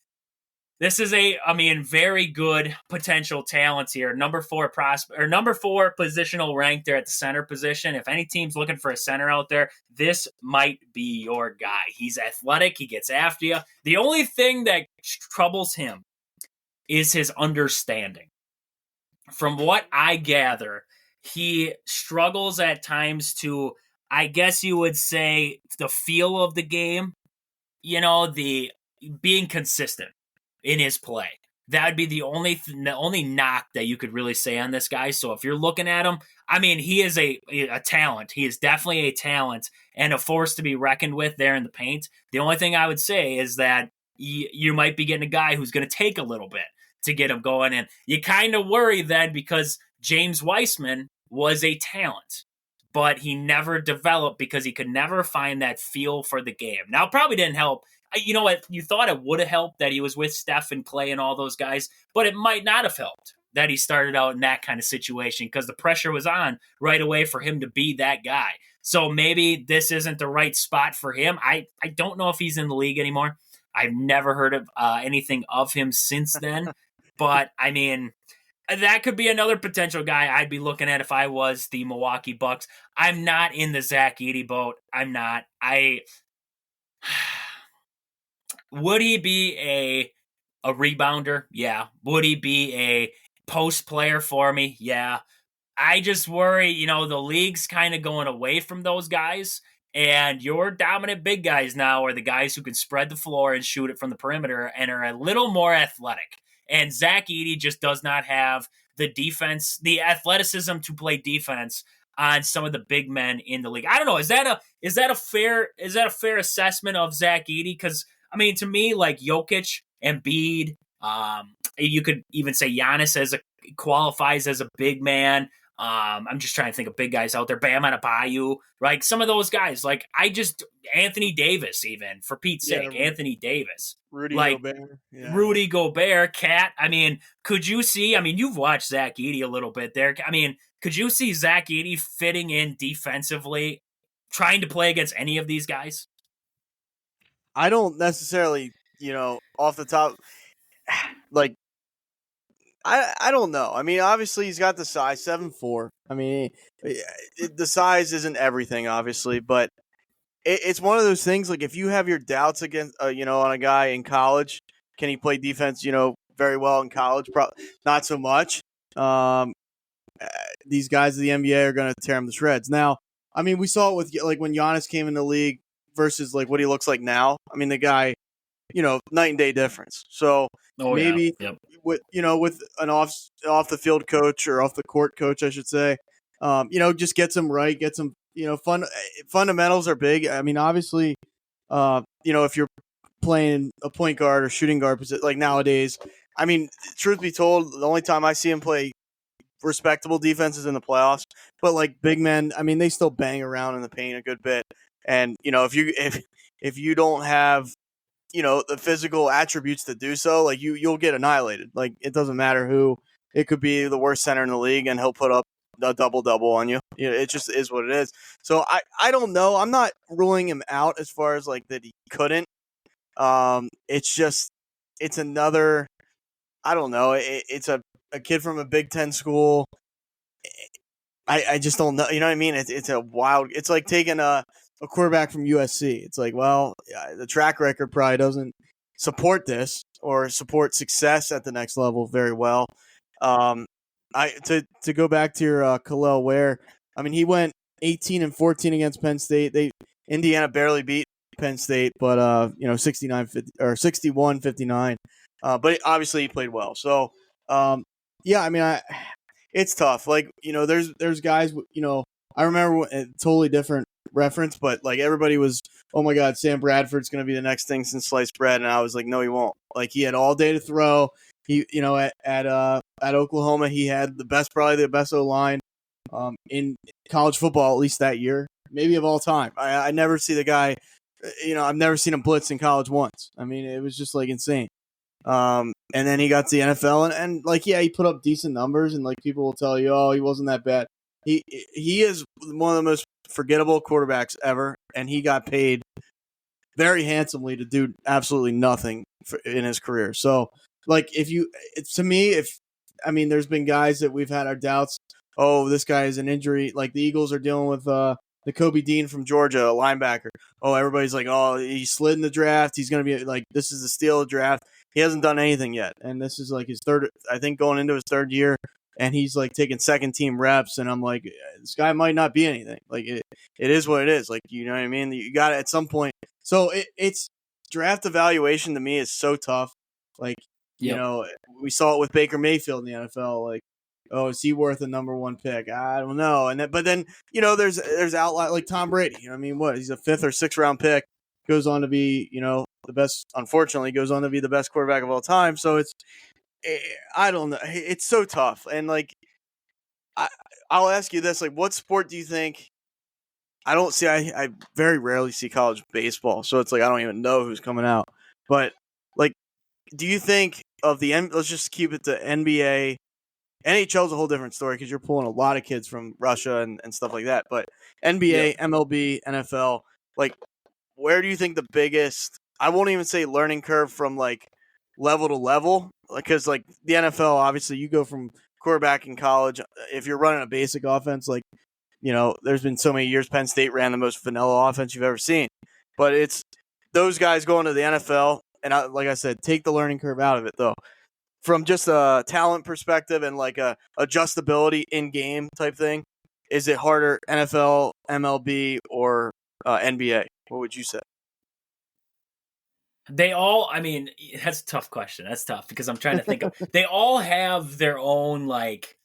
very good potential talent here. Number 4 positional rank there at the center position. If any team's looking for a center out there, this might be your guy. He's athletic. He gets after you. The only thing that troubles him is his understanding. From what I gather, he struggles at times to, I guess you would say, the feel of the game, the being consistent in his play. That would be the only knock that you could really say on this guy. So if you're looking at him, he is a talent. He is definitely a talent and a force to be reckoned with there in the paint. The only thing I would say is that you might be getting a guy who's going to take a little bit to get him going. And you kind of worry then because James Weissman was a talent, but he never developed because he could never find that feel for the game. Now, it probably didn't help. You know what? You thought it would have helped that he was with Steph and Clay and all those guys, but it might not have helped that he started out in that kind of situation because the pressure was on right away for him to be that guy. So maybe this isn't the right spot for him. I don't know if he's in the league anymore. I've never heard of anything of him since then. But, that could be another potential guy I'd be looking at if I was the Milwaukee Bucks. I'm not in the Zach Edey boat. I'm not. Would he be a rebounder? Yeah. Would he be a post player for me? Yeah. I just worry, the league's kind of going away from those guys, and your dominant big guys now are the guys who can spread the floor and shoot it from the perimeter and are a little more athletic. And Zach Edey just does not have the defense, the athleticism to play defense on some of the big men in the league. I don't know. Is that a fair assessment of Zach Edey? Because I mean, to me, like Jokic, Embiid, you could even say Giannis qualifies as a big man. I'm just trying to think of big guys out there. Bam Adebayo, right? Some of those guys, like Anthony Davis, even for Pete's sake, Anthony Davis, Rudy like Gobert, Rudy Gobert, Cat. I mean, could you see? I mean, you've watched Zach Edey a little bit there. I mean, could you see Zach Edey fitting in defensively, trying to play against any of these guys? I don't necessarily, off the top, like I don't know. I mean, obviously he's got the size, 7'4". I mean, the size isn't everything, obviously, but it's one of those things. Like if you have your doubts against, on a guy in college, can he play defense? Very well in college, probably not so much. These guys of the NBA are going to tear him to shreds. Now, I mean, we saw it with like when Giannis came in the league versus like what he looks like now. I mean, the guy, night and day difference. So maybe with an off the field coach or off the court coach, I should say, just gets him right, gets him, fundamentals are big. I mean, obviously, if you're playing a point guard or shooting guard position, like nowadays, I mean, truth be told, the only time I see him play respectable defense is in the playoffs. But like big men, I mean, they still bang around in the paint a good bit. And if you don't have the physical attributes to do so, like you'll get annihilated. Like it doesn't matter who. It could be the worst center in the league, and he'll put up a double on you. It just is what it is. So I don't know. I'm not ruling him out as far as like that he couldn't. It's another. I don't know. It's a kid from a Big Ten school. I just don't know. You know what I mean? It's a wild. It's like taking a quarterback from USC. It's like, well, the track record probably doesn't support this or support success at the next level very well. To go back to your Khalil Ware, I mean, he went 18-14 against Penn State. Indiana barely beat Penn State, but 69-50 or 61-59. But obviously he played well. So yeah, I mean, it's tough. Like there's guys. I remember a totally different reference, but like everybody was, oh my God, Sam Bradford's going to be the next thing since sliced bread, and I was like, no, he won't. Like he had all day to throw. He, at Oklahoma, he had probably the best O line in college football, at least that year, maybe of all time. I never see the guy. I've never seen him blitz in college once. I mean, it was just like insane. And then he got to the NFL, and like, yeah, he put up decent numbers, and like people will tell you, oh, he wasn't that bad. He is one of the most forgettable quarterbacks ever, and he got paid very handsomely to do absolutely nothing in his career. So, like, there's been guys that we've had our doubts. Oh, this guy is an injury. Like the Eagles are dealing with the Kobe Dean from Georgia, a linebacker. Oh, everybody's like, oh, he slid in the draft. He's going to be like, this is the steal of the draft. He hasn't done anything yet, and this is like his third. I think going into his third year. And he's like taking second team reps, and I'm like, this guy might not be anything. Like it is what it is. Like, you know what I mean? You got it at some point. So it's draft evaluation to me is so tough. Like, we saw it with Baker Mayfield in the NFL. Like, oh, is he worth a number one pick? I don't know. But then there's outliers like Tom Brady. You know what I mean? What, he's a 5th or 6th round pick, goes on to be the best. Unfortunately, goes on to be the best quarterback of all time. So I don't know. It's so tough. And like, I'll ask you this: like, what sport do you think? I don't see. I very rarely see college baseball, so it's like I don't even know who's coming out. But like, do you think of let's just keep it to NBA. NHL is a whole different story because you're pulling a lot of kids from Russia and stuff like that. But NBA, MLB, NFL, like, where do you think the biggest? I won't even say learning curve from like level to level, because like the NFL, obviously you go from quarterback in college. If you're running a basic offense, like, there's been so many years Penn State ran the most vanilla offense you've ever seen, but it's those guys going to the NFL. And like I said, take the learning curve out of it though, from just a talent perspective and like a adjustability in game type thing. Is it harder NFL, MLB, or NBA? What would you say? They all, I mean, that's a tough question. That's tough because I'm trying to think of, they all have their own, like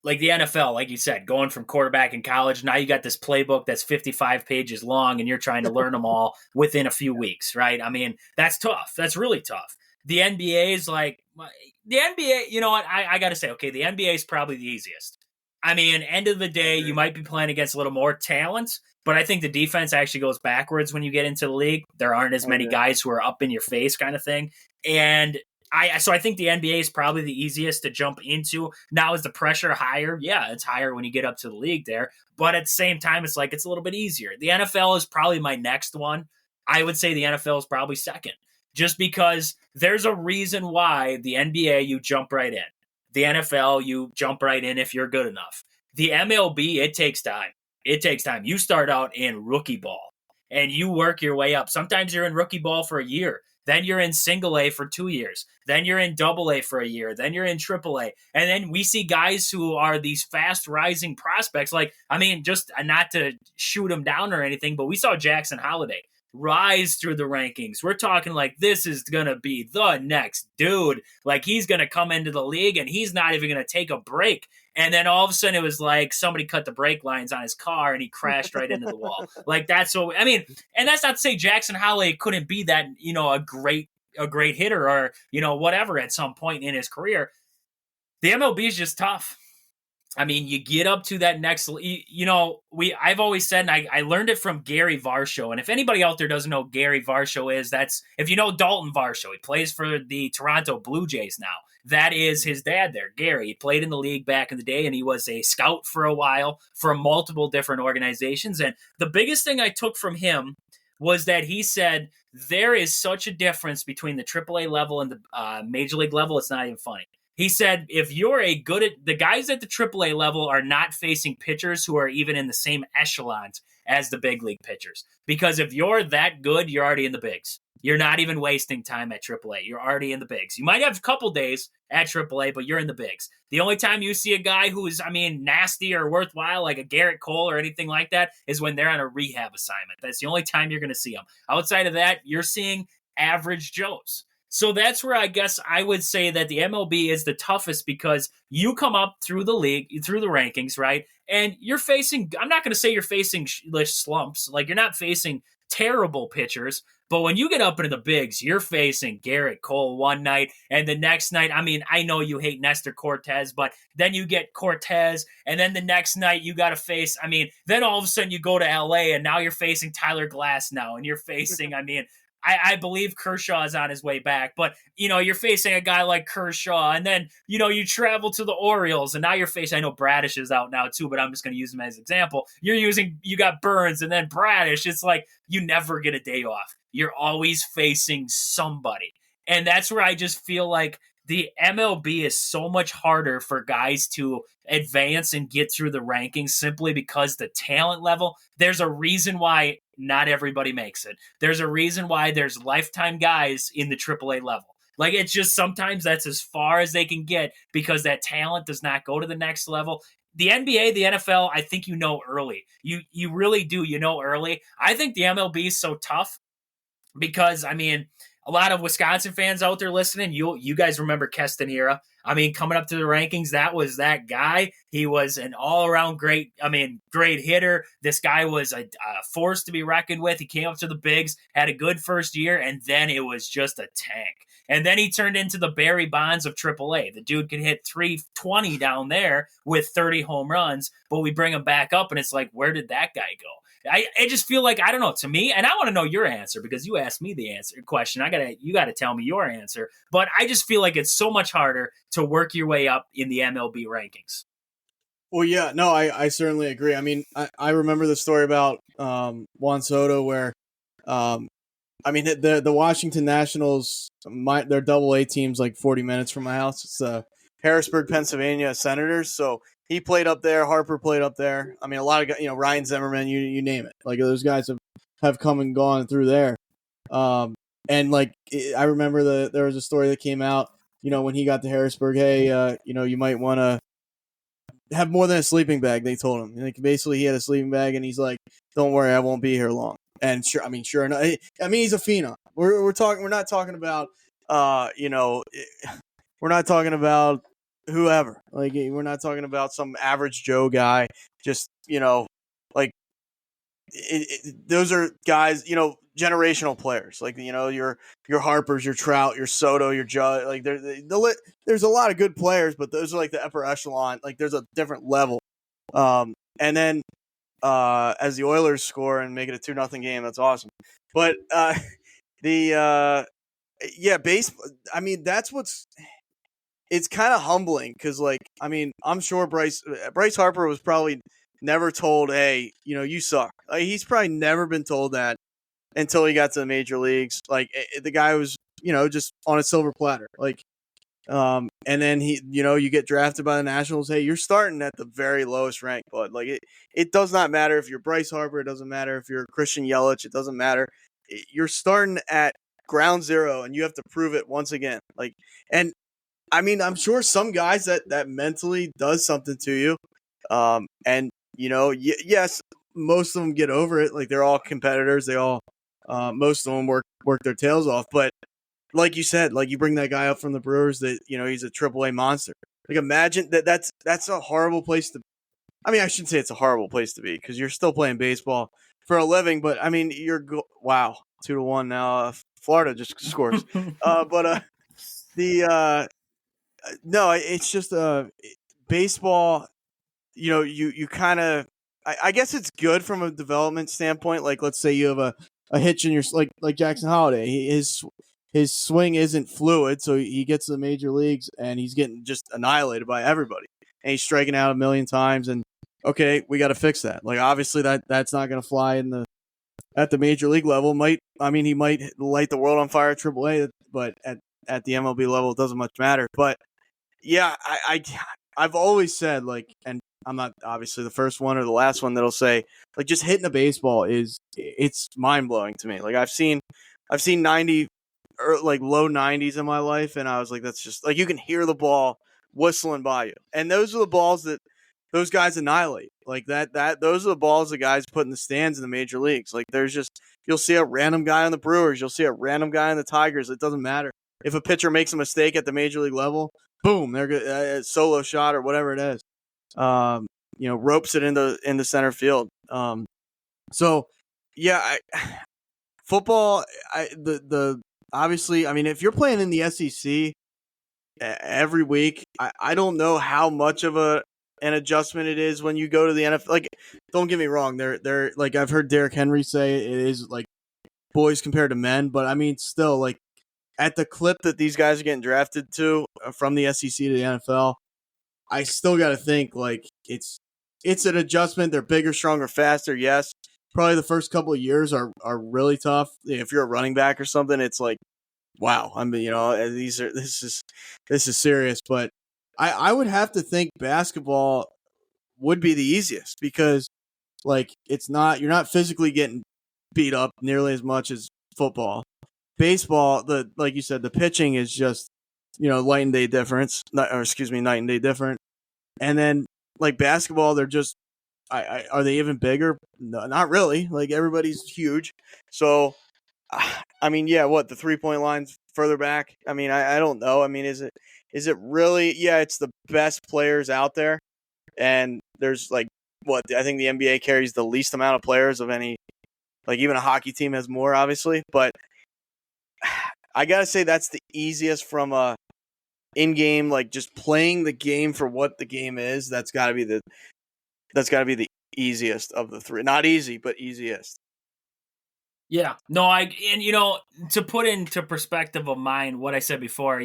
the NFL, like you said, going from quarterback in college. Now you got this playbook that's 55 pages long and you're trying to learn them all within a few weeks, right? I mean, that's tough. That's really tough. The NBA is like, the NBA, you know what? I got to say, okay, the NBA is probably the easiest. I mean, end of the day, you might be playing against a little more talent, but I think the defense actually goes backwards when you get into the league. There aren't as many guys who are up in your face kind of thing. And so I think the NBA is probably the easiest to jump into. Now, is the pressure higher? Yeah, it's higher when you get up to the league there. But at the same time, it's like it's a little bit easier. The NFL is probably my next one. I would say the NFL is probably second, just because there's a reason why the NBA, you jump right in. The NFL, you jump right in if you're good enough. The MLB, it takes time. It takes time. You start out in rookie ball and you work your way up. Sometimes you're in rookie ball for a year. Then you're in single A for 2 years. Then you're in double A for a year. Then you're in triple A. And then we see guys who are these fast rising prospects. Like, I mean, just not to shoot them down or anything, but we saw Jackson Holliday rise through the rankings. We're talking like this is going to be the next dude. Like he's going to come into the league and he's not even going to take a break. And then all of a sudden it was like somebody cut the brake lines on his car and he crashed right into the wall. Like that's so, I mean, and that's not to say Jackson Holliday couldn't be that, you know, a great hitter or, you know, whatever at some point in his career. The MLB is just tough. I mean, you get up to that next, you know, I've always said, and I learned it from Gary Varsho. And if anybody out there doesn't know who Gary Varsho is, that's, if you know Dalton Varsho, he plays for the Toronto Blue Jays now. That is his dad there, Gary. He played in the league back in the day, and he was a scout for a while for multiple different organizations. And the biggest thing I took from him was that he said, there is such a difference between the AAA level and the major league level, it's not even funny. He said, if you're the guys at the AAA level are not facing pitchers who are even in the same echelons as the big league pitchers. Because if you're that good, you're already in the bigs. You're not even wasting time at AAA. You're already in the bigs. You might have a couple days at AAA, but you're in the bigs. The only time you see a guy who is, I mean, nasty or worthwhile, like a Garrett Cole or anything like that, is when they're on a rehab assignment. That's the only time you're going to see them. Outside of that, you're seeing average Joes. So that's where I guess I would say that the MLB is the toughest because you come up through the league, through the rankings, right? And you're facing, I'm not going to say you're facing slumps. Like you're not facing terrible pitchers. But when you get up into the bigs, you're facing Garrett Cole one night and the next night, I mean, I know you hate Nestor Cortez, but then you get Cortez and then the next night you got to face, I mean, then all of a sudden you go to LA and now you're facing Tyler Glass now and you're facing, I mean, I believe Kershaw is on his way back, but, you know, you're facing a guy like Kershaw, and then, you know, you travel to the Orioles, and now you're facing, I know Bradish is out now too, but I'm just going to use him as an example. You got Burns, and then Bradish. It's like you never get a day off. You're always facing somebody. And that's where I just feel like the MLB is so much harder for guys to advance and get through the rankings simply because the talent level, there's a reason why not everybody makes it. There's a reason why there's lifetime guys in the AAA level. Like it's just sometimes that's as far as they can get because that talent does not go to the next level. The NBA, the NFL, I think you know early. You really do, you know early. I think the MLB is so tough because, I mean, a lot of Wisconsin fans out there listening, you guys remember Castanera. I mean, coming up to the rankings, that was that guy. He was an all-around great hitter. This guy was a force to be reckoned with. He came up to the bigs, had a good first year, and then it was just a tank. And then he turned into the Barry Bonds of AAA. The dude can hit 320 down there with 30 home runs, but we bring him back up, and it's like, where did that guy go? I just feel like, I don't know, to me, and I want to know your answer because you asked me the question. You got to tell me your answer. But I just feel like it's so much harder to work your way up in the MLB rankings. Well, yeah, no, I certainly agree. I mean, I remember the story about Juan Soto where, I mean, the Washington Nationals, their Double-A team's like 40 minutes from my house. It's Harrisburg, Pennsylvania Senators. So he played up there. Harper played up there. I mean, a lot of guys, you know, Ryan Zimmerman, you name it. Like those guys have come and gone through there. And like I remember there was a story that came out, you know, when he got to Harrisburg. Hey, you know, you might want to have more than a sleeping bag. They told him. Like basically, he had a sleeping bag, and he's like, "Don't worry, I won't be here long." And sure enough, I mean, he's a phenom. We're talking. We're not talking about we're not talking about whoever. Like we're not talking about some average Joe guy. Just like those are guys. Generational players. Like your Harpers, your Trout, your Soto, your Judge. Like there's a lot of good players, but those are like the upper echelon. Like there's a different level. And then as the Oilers score and make it a 2-0 game, that's awesome. But the base. I mean, it's kind of humbling because, like, I mean, I'm sure Bryce Harper was probably never told, "Hey, you suck." Like, he's probably never been told that until he got to the major leagues. Like, the guy was, just on a silver platter. Like, and then you get drafted by the Nationals. Hey, you're starting at the very lowest rank, bud. Like, it does not matter if you're Bryce Harper. It doesn't matter if you're Christian Yelich. It doesn't matter. You're starting at ground zero, and you have to prove it once again. Like, and I mean, I'm sure some guys that mentally does something to you. And yes, most of them get over it. Like they're all competitors. They all, most of them work their tails off. But like you said, like you bring that guy up from the Brewers that, he's a AAA monster. Like imagine that's a horrible place to, I mean, I shouldn't say it's a horrible place to be because you're still playing baseball for a living, but I mean, wow, 2-1 now. Florida just scores. But no, it's just baseball. You kind of. I guess it's good from a development standpoint. Like, let's say you have a hitch in your like Jackson Holiday. His swing isn't fluid, so he gets to the major leagues and he's getting just annihilated by everybody, and he's striking out a million times. And okay, we got to fix that. Like, obviously that's not going to fly at the major league level. He might light the world on fire at AAA, but at the MLB level, it doesn't much matter. But yeah, I've always said, like, and I'm not obviously the first one or the last one that'll say, like, just hitting a baseball it's mind blowing to me. Like I've seen 90 or like low 90s in my life, and I was like, that's just like you can hear the ball whistling by you, and those are the balls that those guys annihilate. Like those are the balls the guys put in the stands in the major leagues. Like there's just, you'll see a random guy on the Brewers, you'll see a random guy on the Tigers. It doesn't matter if a pitcher makes a mistake at the major league level. Boom, they're good, solo shot or whatever it is. Ropes it into center field. So yeah, football. Obviously, I mean, if you're playing in the SEC every week, I don't know how much of an adjustment it is when you go to the NFL. Like, don't get me wrong, they're like, I've heard Derrick Henry say it is like boys compared to men, but I mean, still, like, at the clip that these guys are getting drafted to from the SEC to the NFL, I still got to think like it's an adjustment. They're bigger, stronger, faster. Yes, probably the first couple of years are really tough. If you're a running back or something, it's like, wow. I mean, this is serious. But I would have to think basketball would be the easiest because, like, you're not physically getting beat up nearly as much as football. Baseball, like you said, the pitching is just, night and day difference. Night and day different. And then, like, basketball, they're just, are they even bigger? No, not really. Like, everybody's huge. So, I mean, yeah, what, the 3-point line's further back? I mean, I don't know. I mean, is it really? Yeah, it's the best players out there. And there's, like, I think the NBA carries the least amount of players of any, like, even a hockey team has more, obviously. But I got to say that's the easiest from a in-game, like, just playing the game for what the game is. That's got to be the easiest of the three. Not easy, but easiest. Yeah. No, to put into perspective of mine what I said before,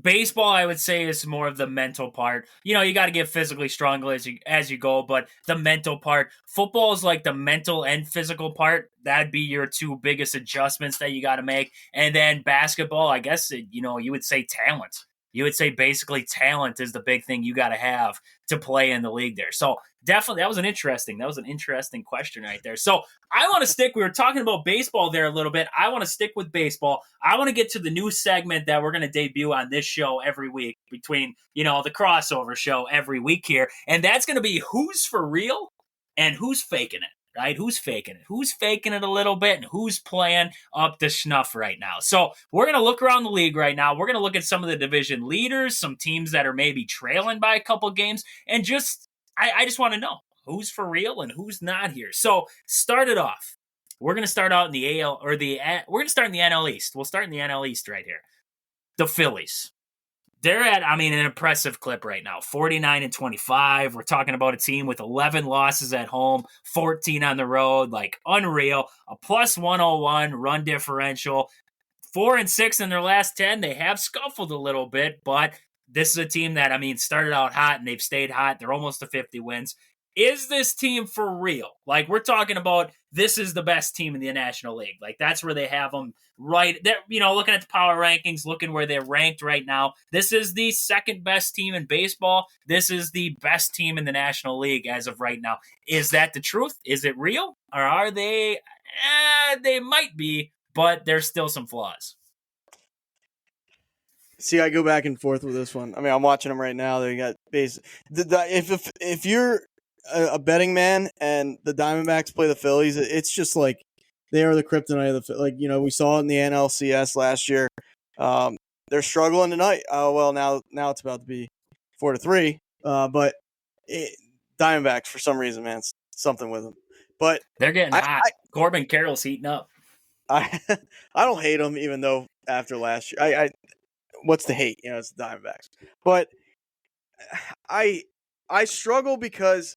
baseball, I would say, is more of the mental part. You got to get physically stronger as you go, but the mental part. Football is like the mental and physical part. That'd be your two biggest adjustments that you got to make. And then basketball, I guess, you would say talent. You would say basically talent is the big thing you got to have to play in the league there. So definitely, that was an interesting question right there. So I want to we were talking about baseball there a little bit. I want to stick with baseball. I want to get to the new segment that we're going to debut on this show every week between, the crossover show every week here. And that's going to be who's for real and who's faking it. right? Who's faking it? Who's faking it a little bit, and who's playing up to snuff right now? So we're going to look around the league right now. We're going to look at some of the division leaders, some teams that are maybe trailing by a couple games, and I just want to know who's for real and who's not here. So start it off. We're going to start out in the AL or we're going to start in the NL East. We'll start in the NL East right here. The Phillies. They're at, an impressive clip right now. 49-25. We're talking about a team with 11 losses at home, 14 on the road. Like, unreal. A plus 101 run differential. 4-6 in their last 10. They have scuffled a little bit, but this is a team that, started out hot and they've stayed hot. They're almost to 50 wins. Is this team for real? Like, we're talking about this is the best team in the National League. Like, that's where they have them right. They're, looking at the power rankings, looking where they're ranked right now. This is the second best team in baseball. This is the best team in the National League as of right now. Is that the truth? Is it real? Or are they? They might be, but there's still some flaws. See, I go back and forth with this one. I'm watching them right now. They got base. If you're a betting man and the Diamondbacks play the Phillies, it's just like they are the kryptonite of the we saw it in the NLCS last year. They're struggling tonight. Oh well, now it's about to be 4-3. But Diamondbacks for some reason, man, it's something with them. But they're getting hot. Corbin Carroll's heating up. I don't hate them, even though after last year, I what's the hate? It's the Diamondbacks. But I struggle because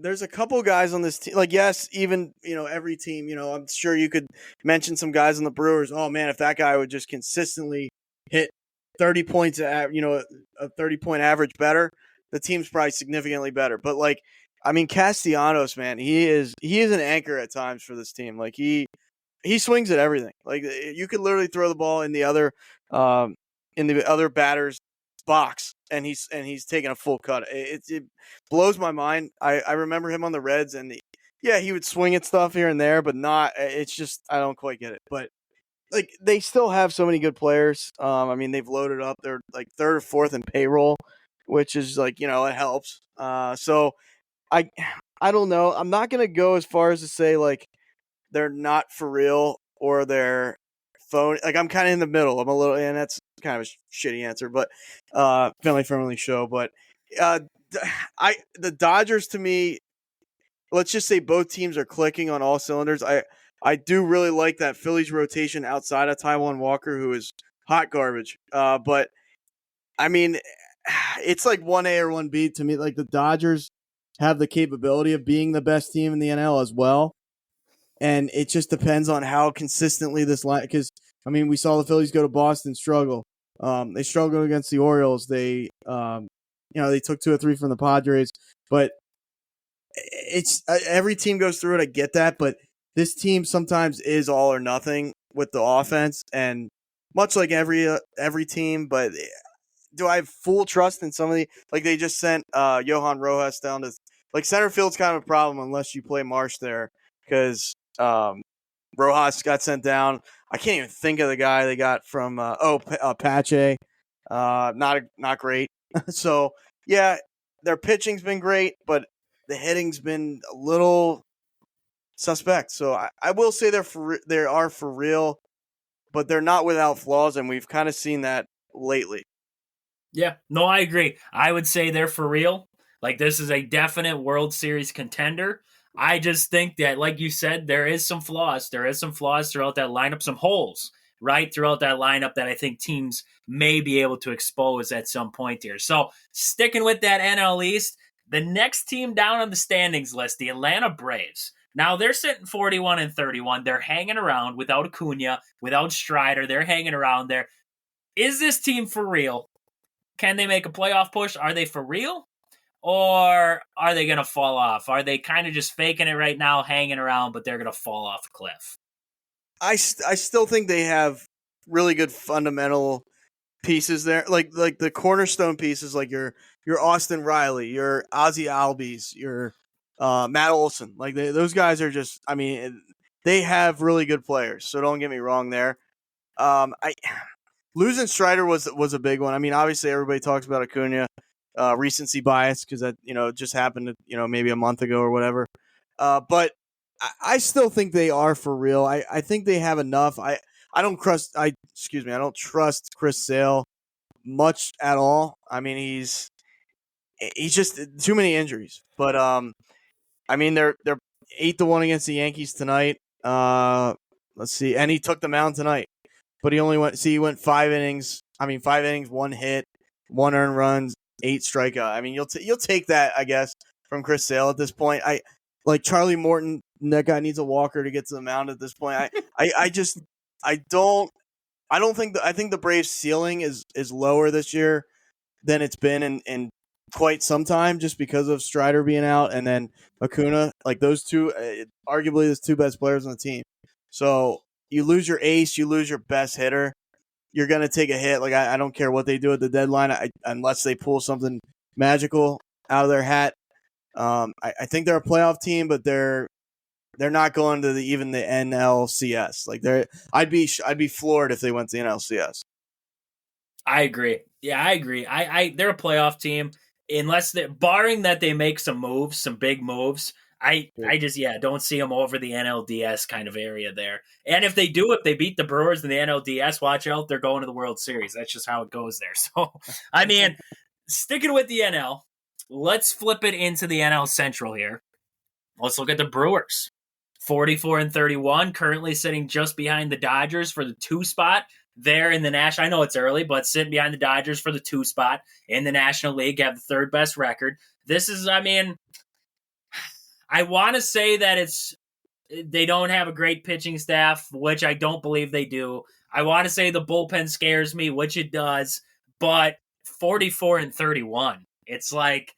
there's a couple guys on this team. Like, yes, even, every team, I'm sure you could mention some guys on the Brewers. Oh, man, if that guy would just consistently hit 30 points, a 30-point average better, the team's probably significantly better. But, Castellanos, man, he is an anchor at times for this team. Like, he swings at everything. Like, you could literally throw the ball in the other batter's box, and he's taking a full cut. It blows my mind. I remember him on the Reds, and he would swing at stuff here and there, but not. It's just I don't quite get it. But they still have so many good players. They've loaded up. They're like third or fourth in payroll, which is it helps. So I don't know. I'm not gonna go as far as to say they're not for real or they're phone. I'm kind of in the middle. I'm a little, and that's kind of a shitty answer, but family friendly show. But the Dodgers, to me, let's just say both teams are clicking on all cylinders. I do really like that Phillies rotation outside of Taijuan Walker, who is hot garbage. But it's like 1A or 1B to me. Like, the Dodgers have the capability of being the best team in the NL as well. And it just depends on how consistently this line, because we saw the Phillies go to Boston, struggle. They struggled against the Orioles. They, they took 2 or 3 from the Padres, but it's every team goes through it. I get that, but this team sometimes is all or nothing with the offense, and much like every team. But do I have full trust in some of the they just sent Johan Rojas down to center field's kind of a problem unless you play Marsh there because. Rojas got sent down. I can't even think of the guy they got from Pache. Not great. So yeah, their pitching's been great, but the hitting's been a little suspect. So I will say they are for real, but they're not without flaws, and we've kind of seen that lately. Yeah, no, I agree. I would say they're for real. This is a definite World Series contender. I just think that, like you said, there is some flaws. There is some flaws throughout that lineup, some holes, right, throughout that lineup that I think teams may be able to expose at some point here. So sticking with that NL East, the next team down on the standings list, the Atlanta Braves. Now they're sitting 41-31. They're hanging around without Acuna, without Strider. They're hanging around there. Is this team for real? Can they make a playoff push? Are they for real? Or are they going to fall off? Are they kind of just faking it right now, hanging around, but they're going to fall off a cliff? I still think they have really good fundamental pieces there, like the cornerstone pieces, like your Austin Riley, your Ozzie Albies, your Matt Olson. Those guys are just, they have really good players. So don't get me wrong there. Losing Strider was a big one. Obviously everybody talks about Acuna. Recency bias because that just happened maybe a month ago or whatever. But I still think they are for real. I think they have enough. I don't trust. I don't trust Chris Sale much at all. I mean, he's just too many injuries. But I mean, they're 8-1 against the Yankees tonight. Let's see, and he took them out tonight, but he only went. See, he went 5 innings. I mean, 5 innings, 1 hit, 1 earned runs, 8 strikeout. I mean, you'll take that, I guess, from Chris Sale at this point. I like Charlie Morton. That guy needs a walker to get to the mound at this point. I don't think I think the Braves' ceiling is lower this year than it's been in quite some time, just because of Strider being out and then Acuna. Like those two, arguably the two best players on the team. So you lose your ace, you lose your best hitter. You're gonna take a hit. Like I don't care what they do at the deadline, unless they pull something magical out of their hat. I think they're a playoff team, but they're not going to even the NLCS. Like I'd be floored if they went to the NLCS. I agree. Yeah, I agree. They're a playoff team unless barring that they make some moves, some big moves. I just don't see them over the NLDS kind of area there. And if they do, if they beat the Brewers in the NLDS, watch out, they're going to the World Series. That's just how it goes there. So, I mean, sticking with the NL, let's flip it into the NL Central here. Let's look at the Brewers. 44-31, currently sitting just behind the Dodgers for the 2 spot there in the National. I know it's early, but sitting behind the Dodgers for the 2 spot in the National League, have the 3rd best record. This is, I mean, I want to say that they don't have a great pitching staff, which I don't believe they do. I want to say the bullpen scares me, which it does, but 44-31, it's like,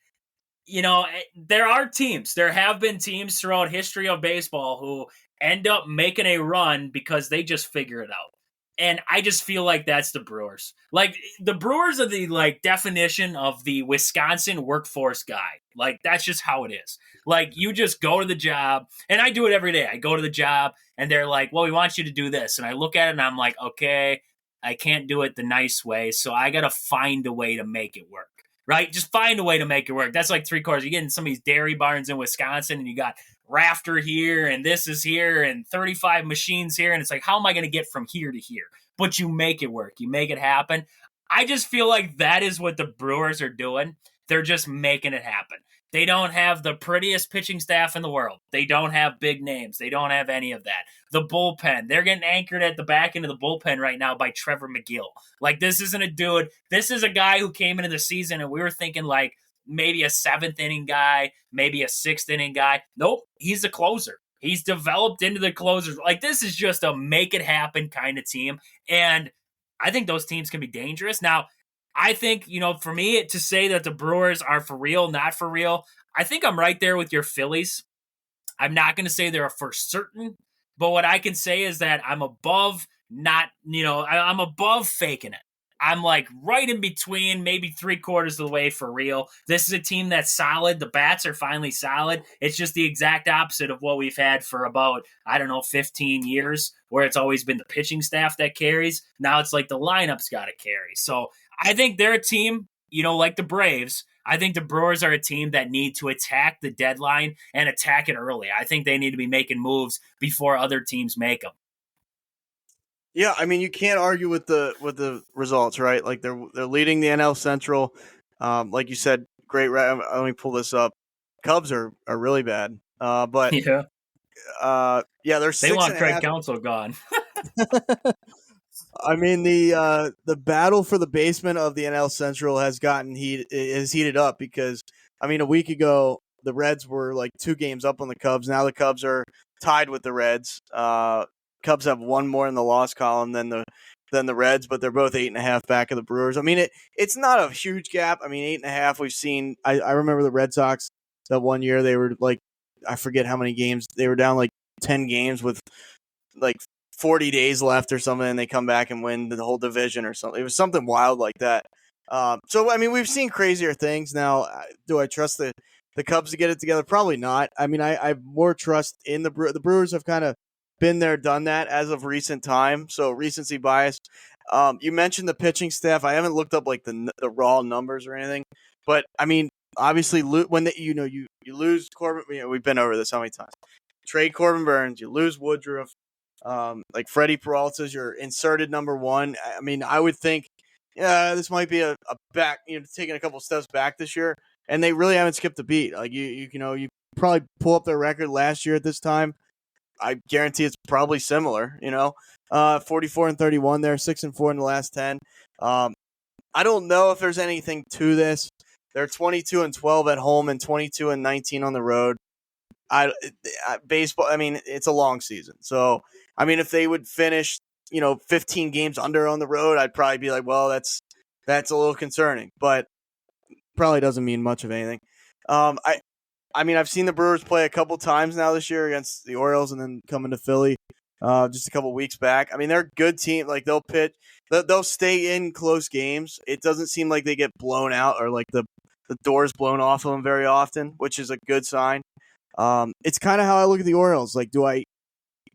you know, there are teams. There have been teams throughout history of baseball who end up making a run because they just figure it out. And I just feel like that's the Brewers. Like, the Brewers are the, definition of the Wisconsin workforce guy. Like, that's just how it is. Like, you just go to the job, and I do it every day. I go to the job, and they're like, well, we want you to do this. And I look at it, and I'm like, okay, I can't do it the nice way, so I got to find a way to make it work. Right? Just find a way to make it work. That's like 3/4. You get in some of these dairy barns in Wisconsin and you got rafter here and this is here and 35 machines here. And it's like, how am I going to get from here to here? But you make it work. You make it happen. I just feel like that is what the Brewers are doing. They're just making it happen. They don't have the prettiest pitching staff in the world. They don't have big names. They don't have any of that. The bullpen, they're getting anchored at the back end of the bullpen right now by Trevor McGill. Like, this isn't a dude. This is a guy who came into the season and we were thinking like maybe a 7th inning guy, maybe a 6th inning guy. Nope, he's a closer. He's developed into the closers. Like, this is just a make it happen kind of team. And I think those teams can be dangerous. Now, I think, for me to say that the Brewers are for real, not for real, I think I'm right there with your Phillies. I'm not going to say they're for certain, but what I can say is that I'm above I'm above faking it. I'm like right in between, maybe 3/4 of the way for real. This is a team that's solid. The bats are finally solid. It's just the exact opposite of what we've had for about, 15 years, where it's always been the pitching staff that carries. Now it's like the lineup's got to carry. So I think they're a team, like the Braves. I think the Brewers are a team that need to attack the deadline and attack it early. I think they need to be making moves before other teams make them. Yeah, I mean, you can't argue with the results, right? Like they're leading the NL Central. Like you said, great. Let me pull this up. Cubs are really bad. But yeah, they're they want Craig Counsell gone. I mean, the battle for the basement of the NL Central has heated up because, I mean, a week ago the Reds were like 2 games up on the Cubs. Now the Cubs are tied with the Reds. Cubs have 1 more in the loss column than the Reds, but they're both 8.5 back of the Brewers. I mean, it's not a huge gap. I mean, 8.5 we've seen. I remember the Red Sox that one year they were like, I forget how many games they were down, like 10 games with like 40 days left or something, and they come back and win the whole division or something. It was something wild like that. So I mean, we've seen crazier things. Now, do I trust the Cubs to get it together? Probably not. I mean, I have more trust in the Brewers. Have kind of been there, done that as of recent time. So recency bias. You mentioned the pitching staff. I haven't looked up like the raw numbers or anything, but I mean, obviously when you lose Corbin, we've been over this how many times. trade Corbin Burns, you lose Woodruff, like Freddie Peralta's your inserted number one. I mean, I would think, yeah, this might be a back, taking a couple steps back this year, and they really haven't skipped a beat. Like you probably pull up their record last year at this time. I guarantee it's probably similar. 44-31. They're 6-4 in the last 10. I don't know if there's anything to this. They're 22-12 at home and 22-19 on the road. Baseball. I mean, it's a long season, so I mean, if they would finish, 15 games under on the road, I'd probably be like, well, that's a little concerning, but probably doesn't mean much of anything. I mean, I've seen the Brewers play a couple times now this year against the Orioles, and then coming to Philly, just a couple weeks back. I mean, they're a good team. Like they'll stay in close games. It doesn't seem like they get blown out or like the doors blown off of them very often, which is a good sign. It's kind of how I look at the Orioles. Like, do I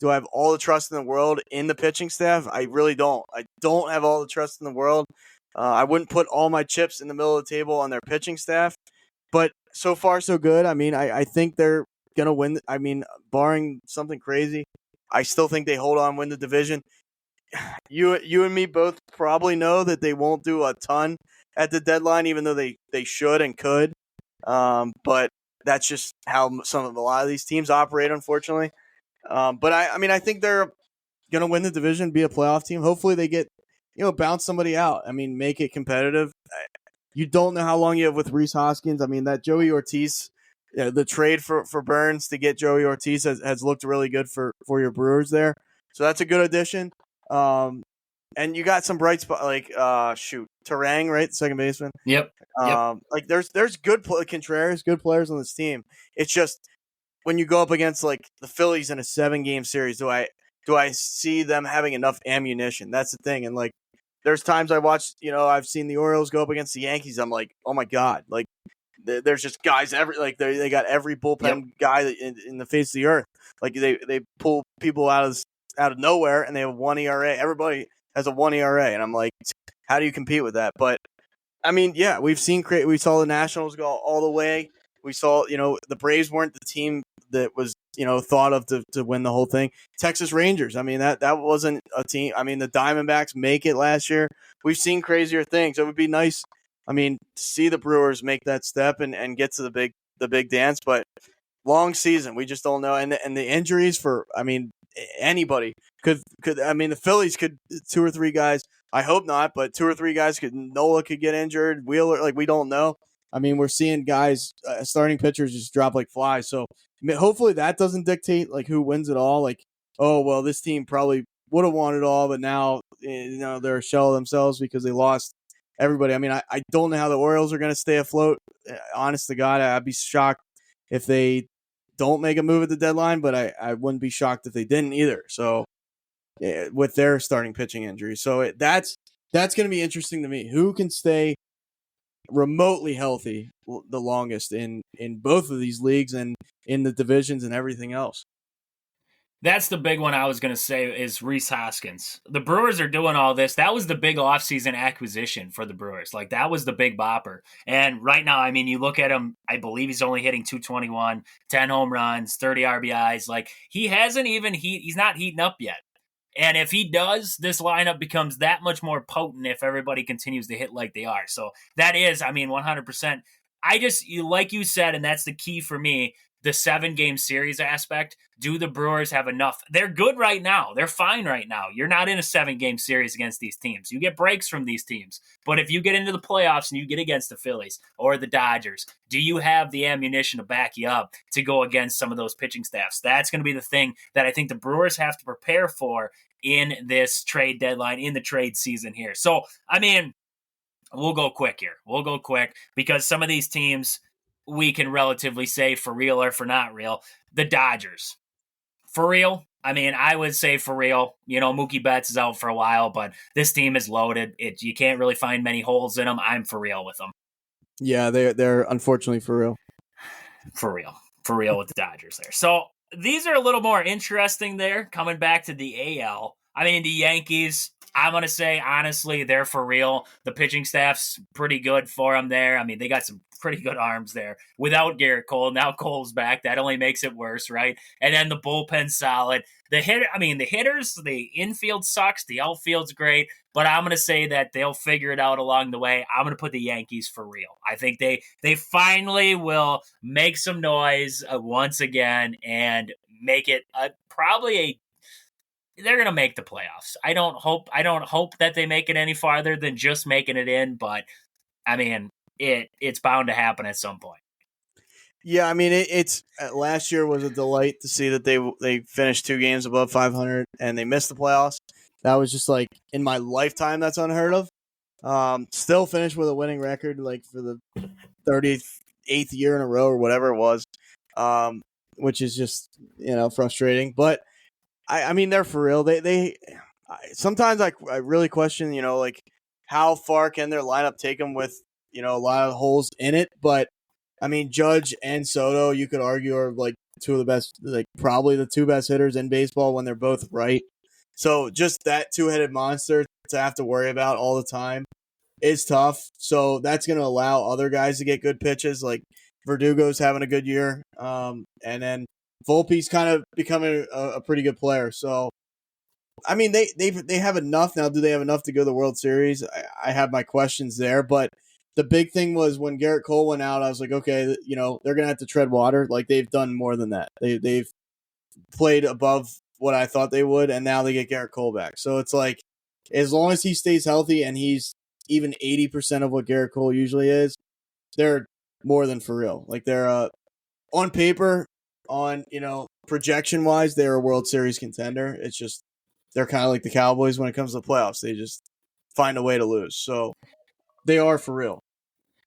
have all the trust in the world in the pitching staff? I really don't. I don't have all the trust in the world. I wouldn't put all my chips in the middle of the table on their pitching staff, but so far so good. I mean, I think they're gonna win. I mean, barring something crazy, I still think they hold on, win the division. You and me both probably know that they won't do a ton at the deadline, even though they should and could. But that's just how a lot of these teams operate, unfortunately. But I mean, I think they're going to win the division, be a playoff team. Hopefully they get, bounce somebody out. I mean, make it competitive. You don't know how long you have with Rhys Hoskins. I mean, that Joey Ortiz, the trade for Burns to get Joey Ortiz has looked really good for your Brewers there. So that's a good addition. And you got some bright spot like Terang, right, the second baseman. Yep. Like there's good Contreras, good players on this team. It's just when you go up against like the Phillies in a 7-game series, do I see them having enough ammunition? That's the thing. And like there's times I watched, I've seen the Orioles go up against the Yankees. I'm like, oh my god, like there's just guys they got every bullpen guy in the face of the earth. Like they pull people out of nowhere and they have 1 ERA. Everybody has a 1 ERA, and I'm like, how do you compete with that? But I mean, yeah, we saw the Nationals go all the way. We saw, the Braves weren't the team that was, thought of to win the whole thing. Texas Rangers, I mean, that wasn't a team. I mean, the Diamondbacks make it last year. We've seen crazier things. It would be nice, I mean, to see the Brewers make that step and get to the big dance, but long season, we just don't know. And the injuries for, I mean, anybody could I mean, the Phillies could 2 or 3 guys. I hope not, but 2 or 3 guys Nola could get injured. Wheeler, like we don't know. I mean, we're seeing guys, starting pitchers just drop like flies. So I mean, hopefully that doesn't dictate like who wins it all. Like, oh well, this team probably would have won it all, but now they're a shell of themselves because they lost everybody. I mean, I don't know how the Orioles are going to stay afloat. Honest to God, I'd be shocked if they don't make a move at the deadline, but I wouldn't be shocked if they didn't either. So with their starting pitching injury. So that's going to be interesting to me. Who can stay remotely healthy the longest in both of these leagues and in the divisions and everything else? That's the big one I was going to say is Rhys Hoskins. The Brewers are doing all this. That was the big offseason acquisition for the Brewers. Like, that was the big bopper. And right now, I mean, you look at him, I believe he's only hitting 221, 10 home runs, 30 RBIs. Like, he hasn't even he's not heating up yet. And if he does, this lineup becomes that much more potent if everybody continues to hit like they are. So that is, I mean, 100%. Like you said, and that's the key for me, the 7-game series aspect. Do the Brewers have enough? They're good right now. They're fine right now. You're not in a 7-game series against these teams. You get breaks from these teams. But if you get into the playoffs and you get against the Phillies or the Dodgers, do you have the ammunition to back you up to go against some of those pitching staffs? That's going to be the thing that I think the Brewers have to prepare for in this trade deadline, in the trade season here. So, I mean, we'll go quick here. We'll go quick because some of these teams we can relatively say for real or for not real. The Dodgers. For real? I mean, I would say for real. Mookie Betts is out for a while, but this team is loaded. You can't really find many holes in them. I'm for real with them. Yeah, they're unfortunately for real. For real with the Dodgers there. So these are a little more interesting there, coming back to the AL. I mean, the Yankees, I'm going to say, honestly, they're for real. The pitching staff's pretty good for them there. I mean, they got some pretty good arms there without Garrett Cole. Now Cole's back. That only makes it worse, right? And then the bullpen's solid. The hitters, the infield sucks. The outfield's great. But I'm going to say that they'll figure it out along the way. I'm going to put the Yankees for real. I think they finally will make some noise once again and make it probably a they're going to make the playoffs. I don't hope that they make it any farther than just making it in, but I mean, it's bound to happen at some point. Yeah, I mean, it's last year was a delight to see that they finished 2 games above 500 and they missed the playoffs. That was just like in my lifetime, that's unheard of. Still finished with a winning record, like for the 38th year in a row or whatever it was, which is just frustrating. But I mean, they're for real. Sometimes I really question, like how far can their lineup take them with a lot of holes in it. But I mean, Judge and Soto, you could argue, are like two of the best, like probably the 2 best hitters in baseball when they're both right. So just that 2-headed monster to have to worry about all the time is tough. So that's going to allow other guys to get good pitches. Like Verdugo's having a good year, and then Volpe's kind of becoming a pretty good player. So, I mean, they have enough now. Do they have enough to go to the World Series? I have my questions there, but the big thing was when Garrett Cole went out, I was like, okay, they're gonna have to tread water. Like they've done more than that. They've played above what I thought they would, and now they get Garrett Cole back. So it's like, as long as he stays healthy and he's even 80% of what Garrett Cole usually is, they're more than for real. Like they're on paper, on projection wise, they're a World Series contender. It's just they're kind of like the Cowboys when it comes to the playoffs. They just find a way to lose. So they are for real.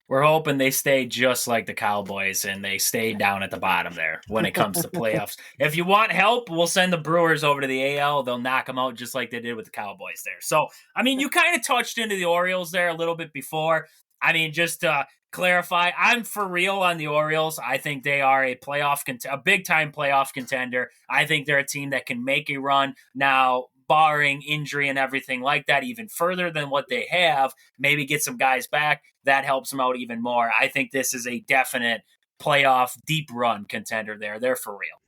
We're hoping they stay just like the Cowboys and they stay down at the bottom there when it comes to playoffs. If you want help, we'll send the Brewers over to the AL. They'll knock them out just like they did with the Cowboys there. So, I mean, you kind of touched into the Orioles there a little bit before. I mean, just to clarify, I'm for real on the Orioles. I think they are a big-time playoff contender. I think they're a team that can make a run. Now, barring injury and everything like that, even further than what they have, maybe get some guys back. That helps them out even more. I think this is a definite playoff deep run contender there. They're for real.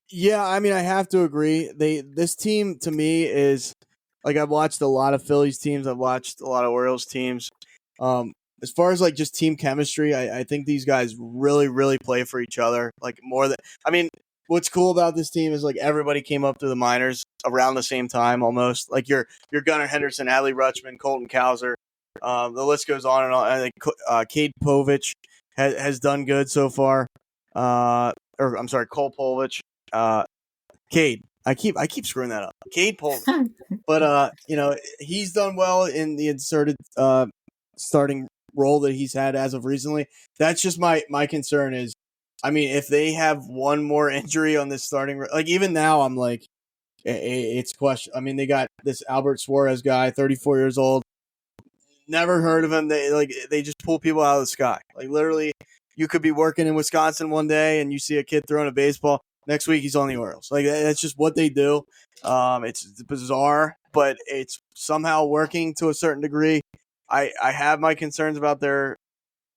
Yeah, I mean, I have to agree. This team to me is like, I've watched a lot of Phillies teams. I've watched a lot of Orioles teams. As far as like just team chemistry, I think these guys really, really play for each other. Like more than, I mean, what's cool about this team is like everybody came up through the minors around the same time almost. Like your Gunnar Henderson, Adley Rutschman, Colton Cowser. The list goes on and on. I think Cade Povich has done good so far. Or I'm sorry, Cole Povich. Cade. I keep screwing that up. Cade Povich. But he's done well in the inserted starting role that he's had as of recently. That's just my concern is, I mean, if they have one more injury on this starting, like even now, I'm like, it's question. I mean, they got this Albert Suarez guy, 34 years old. Never heard of him. They just pull people out of the sky. Like literally, you could be working in Wisconsin one day and you see a kid throwing a baseball. Next week he's on the Orioles. Like that's just what they do. It's bizarre, but it's somehow working to a certain degree. I have my concerns about their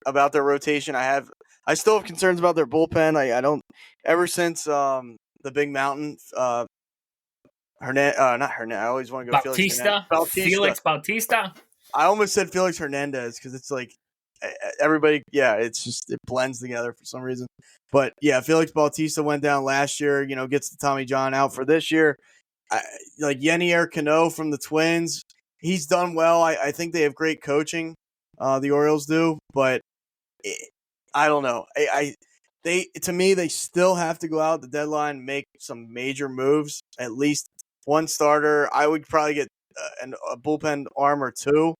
rotation. I still have concerns about their bullpen. I don't ever since the Big Mountain not Hernandez. I always want to go Bautista. Felix Bautista. I almost said Felix Hernandez because it's like everybody. Yeah, it's just it blends together for some reason. But yeah, Felix Bautista went down last year. Gets the Tommy John out for this year. Like Yenier Cano from the Twins, he's done well. I think they have great coaching. The Orioles do, but I don't know. To me, they still have to go out at the deadline and make some major moves. At least one starter. I would probably get a bullpen arm or 2.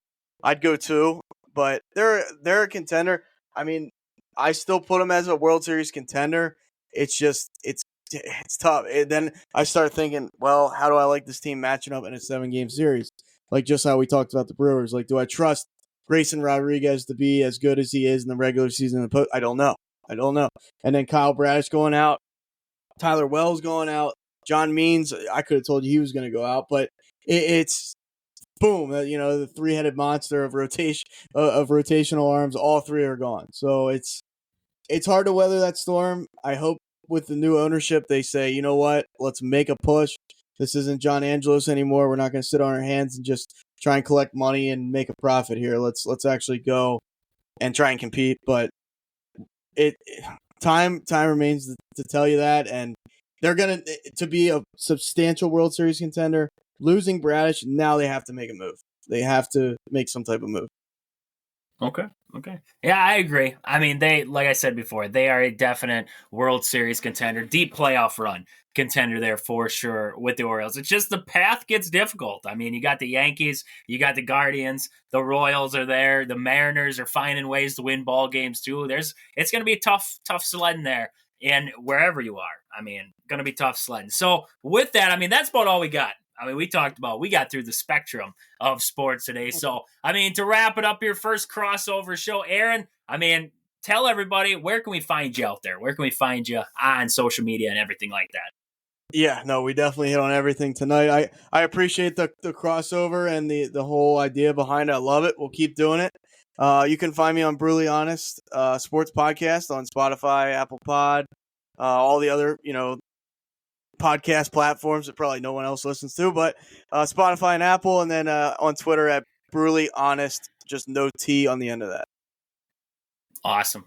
I'd go 2, but they're a contender. I mean, I still put them as a World Series contender. It's just it's tough. And then I start thinking, well, how do I like this team matching up in a 7-game series? Like just how we talked about the Brewers. Like, do I trust Grayson Rodriguez to be as good as he is in the regular season? I don't know. And then Kyle Bradish going out, Tyler Wells going out, John Means. I could have told you he was going to go out, but it's boom, the three-headed monster of rotational arms, all three are gone. So it's hard to weather that storm. I hope with the new ownership they say, you know what, let's make a push. This isn't John Angelos anymore. We're not going to sit on our hands and just try and collect money and make a profit here. Let's actually go and try and compete. But time remains to tell you that, and they're going to be a substantial World Series contender. Losing Bradish, now they have to make a move. They have to make some type of move. Okay. Yeah, I agree. I mean, like I said before, they are a definite World Series contender, deep playoff run contender there for sure with the Orioles. It's just the path gets difficult. I mean, you got the Yankees, you got the Guardians, the Royals are there, the Mariners are finding ways to win ball games too. It's going to be tough sledding there. And wherever you are, I mean, going to be tough sledding. So with that, I mean, that's about all we got. I mean, we got through the spectrum of sports today. So, I mean, to wrap it up, your first crossover show, Aaron, I mean, tell everybody, where can we find you out there? Where can we find you on social media and everything like that? Yeah, no, we definitely hit on everything tonight. I appreciate the crossover and the whole idea behind it. I love it. We'll keep doing it. You can find me on Brutally Honest Sports Podcast on Spotify, Apple Pod, all the other, podcast platforms that probably no one else listens to, but Spotify and Apple, and then on Twitter at Brutally Honest, just no T on the end of that. Awesome.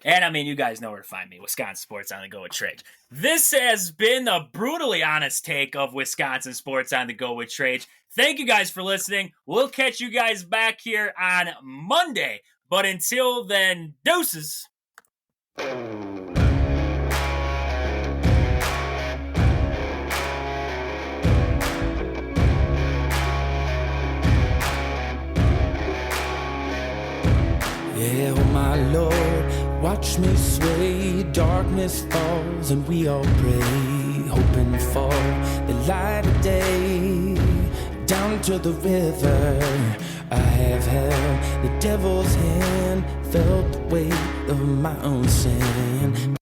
And I mean, you guys know where to find me. Wisconsin Sports on the Go with Trage. This has been the brutally honest take of Wisconsin Sports on the Go with Trage. Thank you guys for listening. We'll catch you guys back here on Monday. But until then, deuces. Yeah, oh my Lord, watch me sway. Darkness falls and we all pray, hoping for the light of day. Down to the river I have held the devil's hand, felt the weight of my own sin.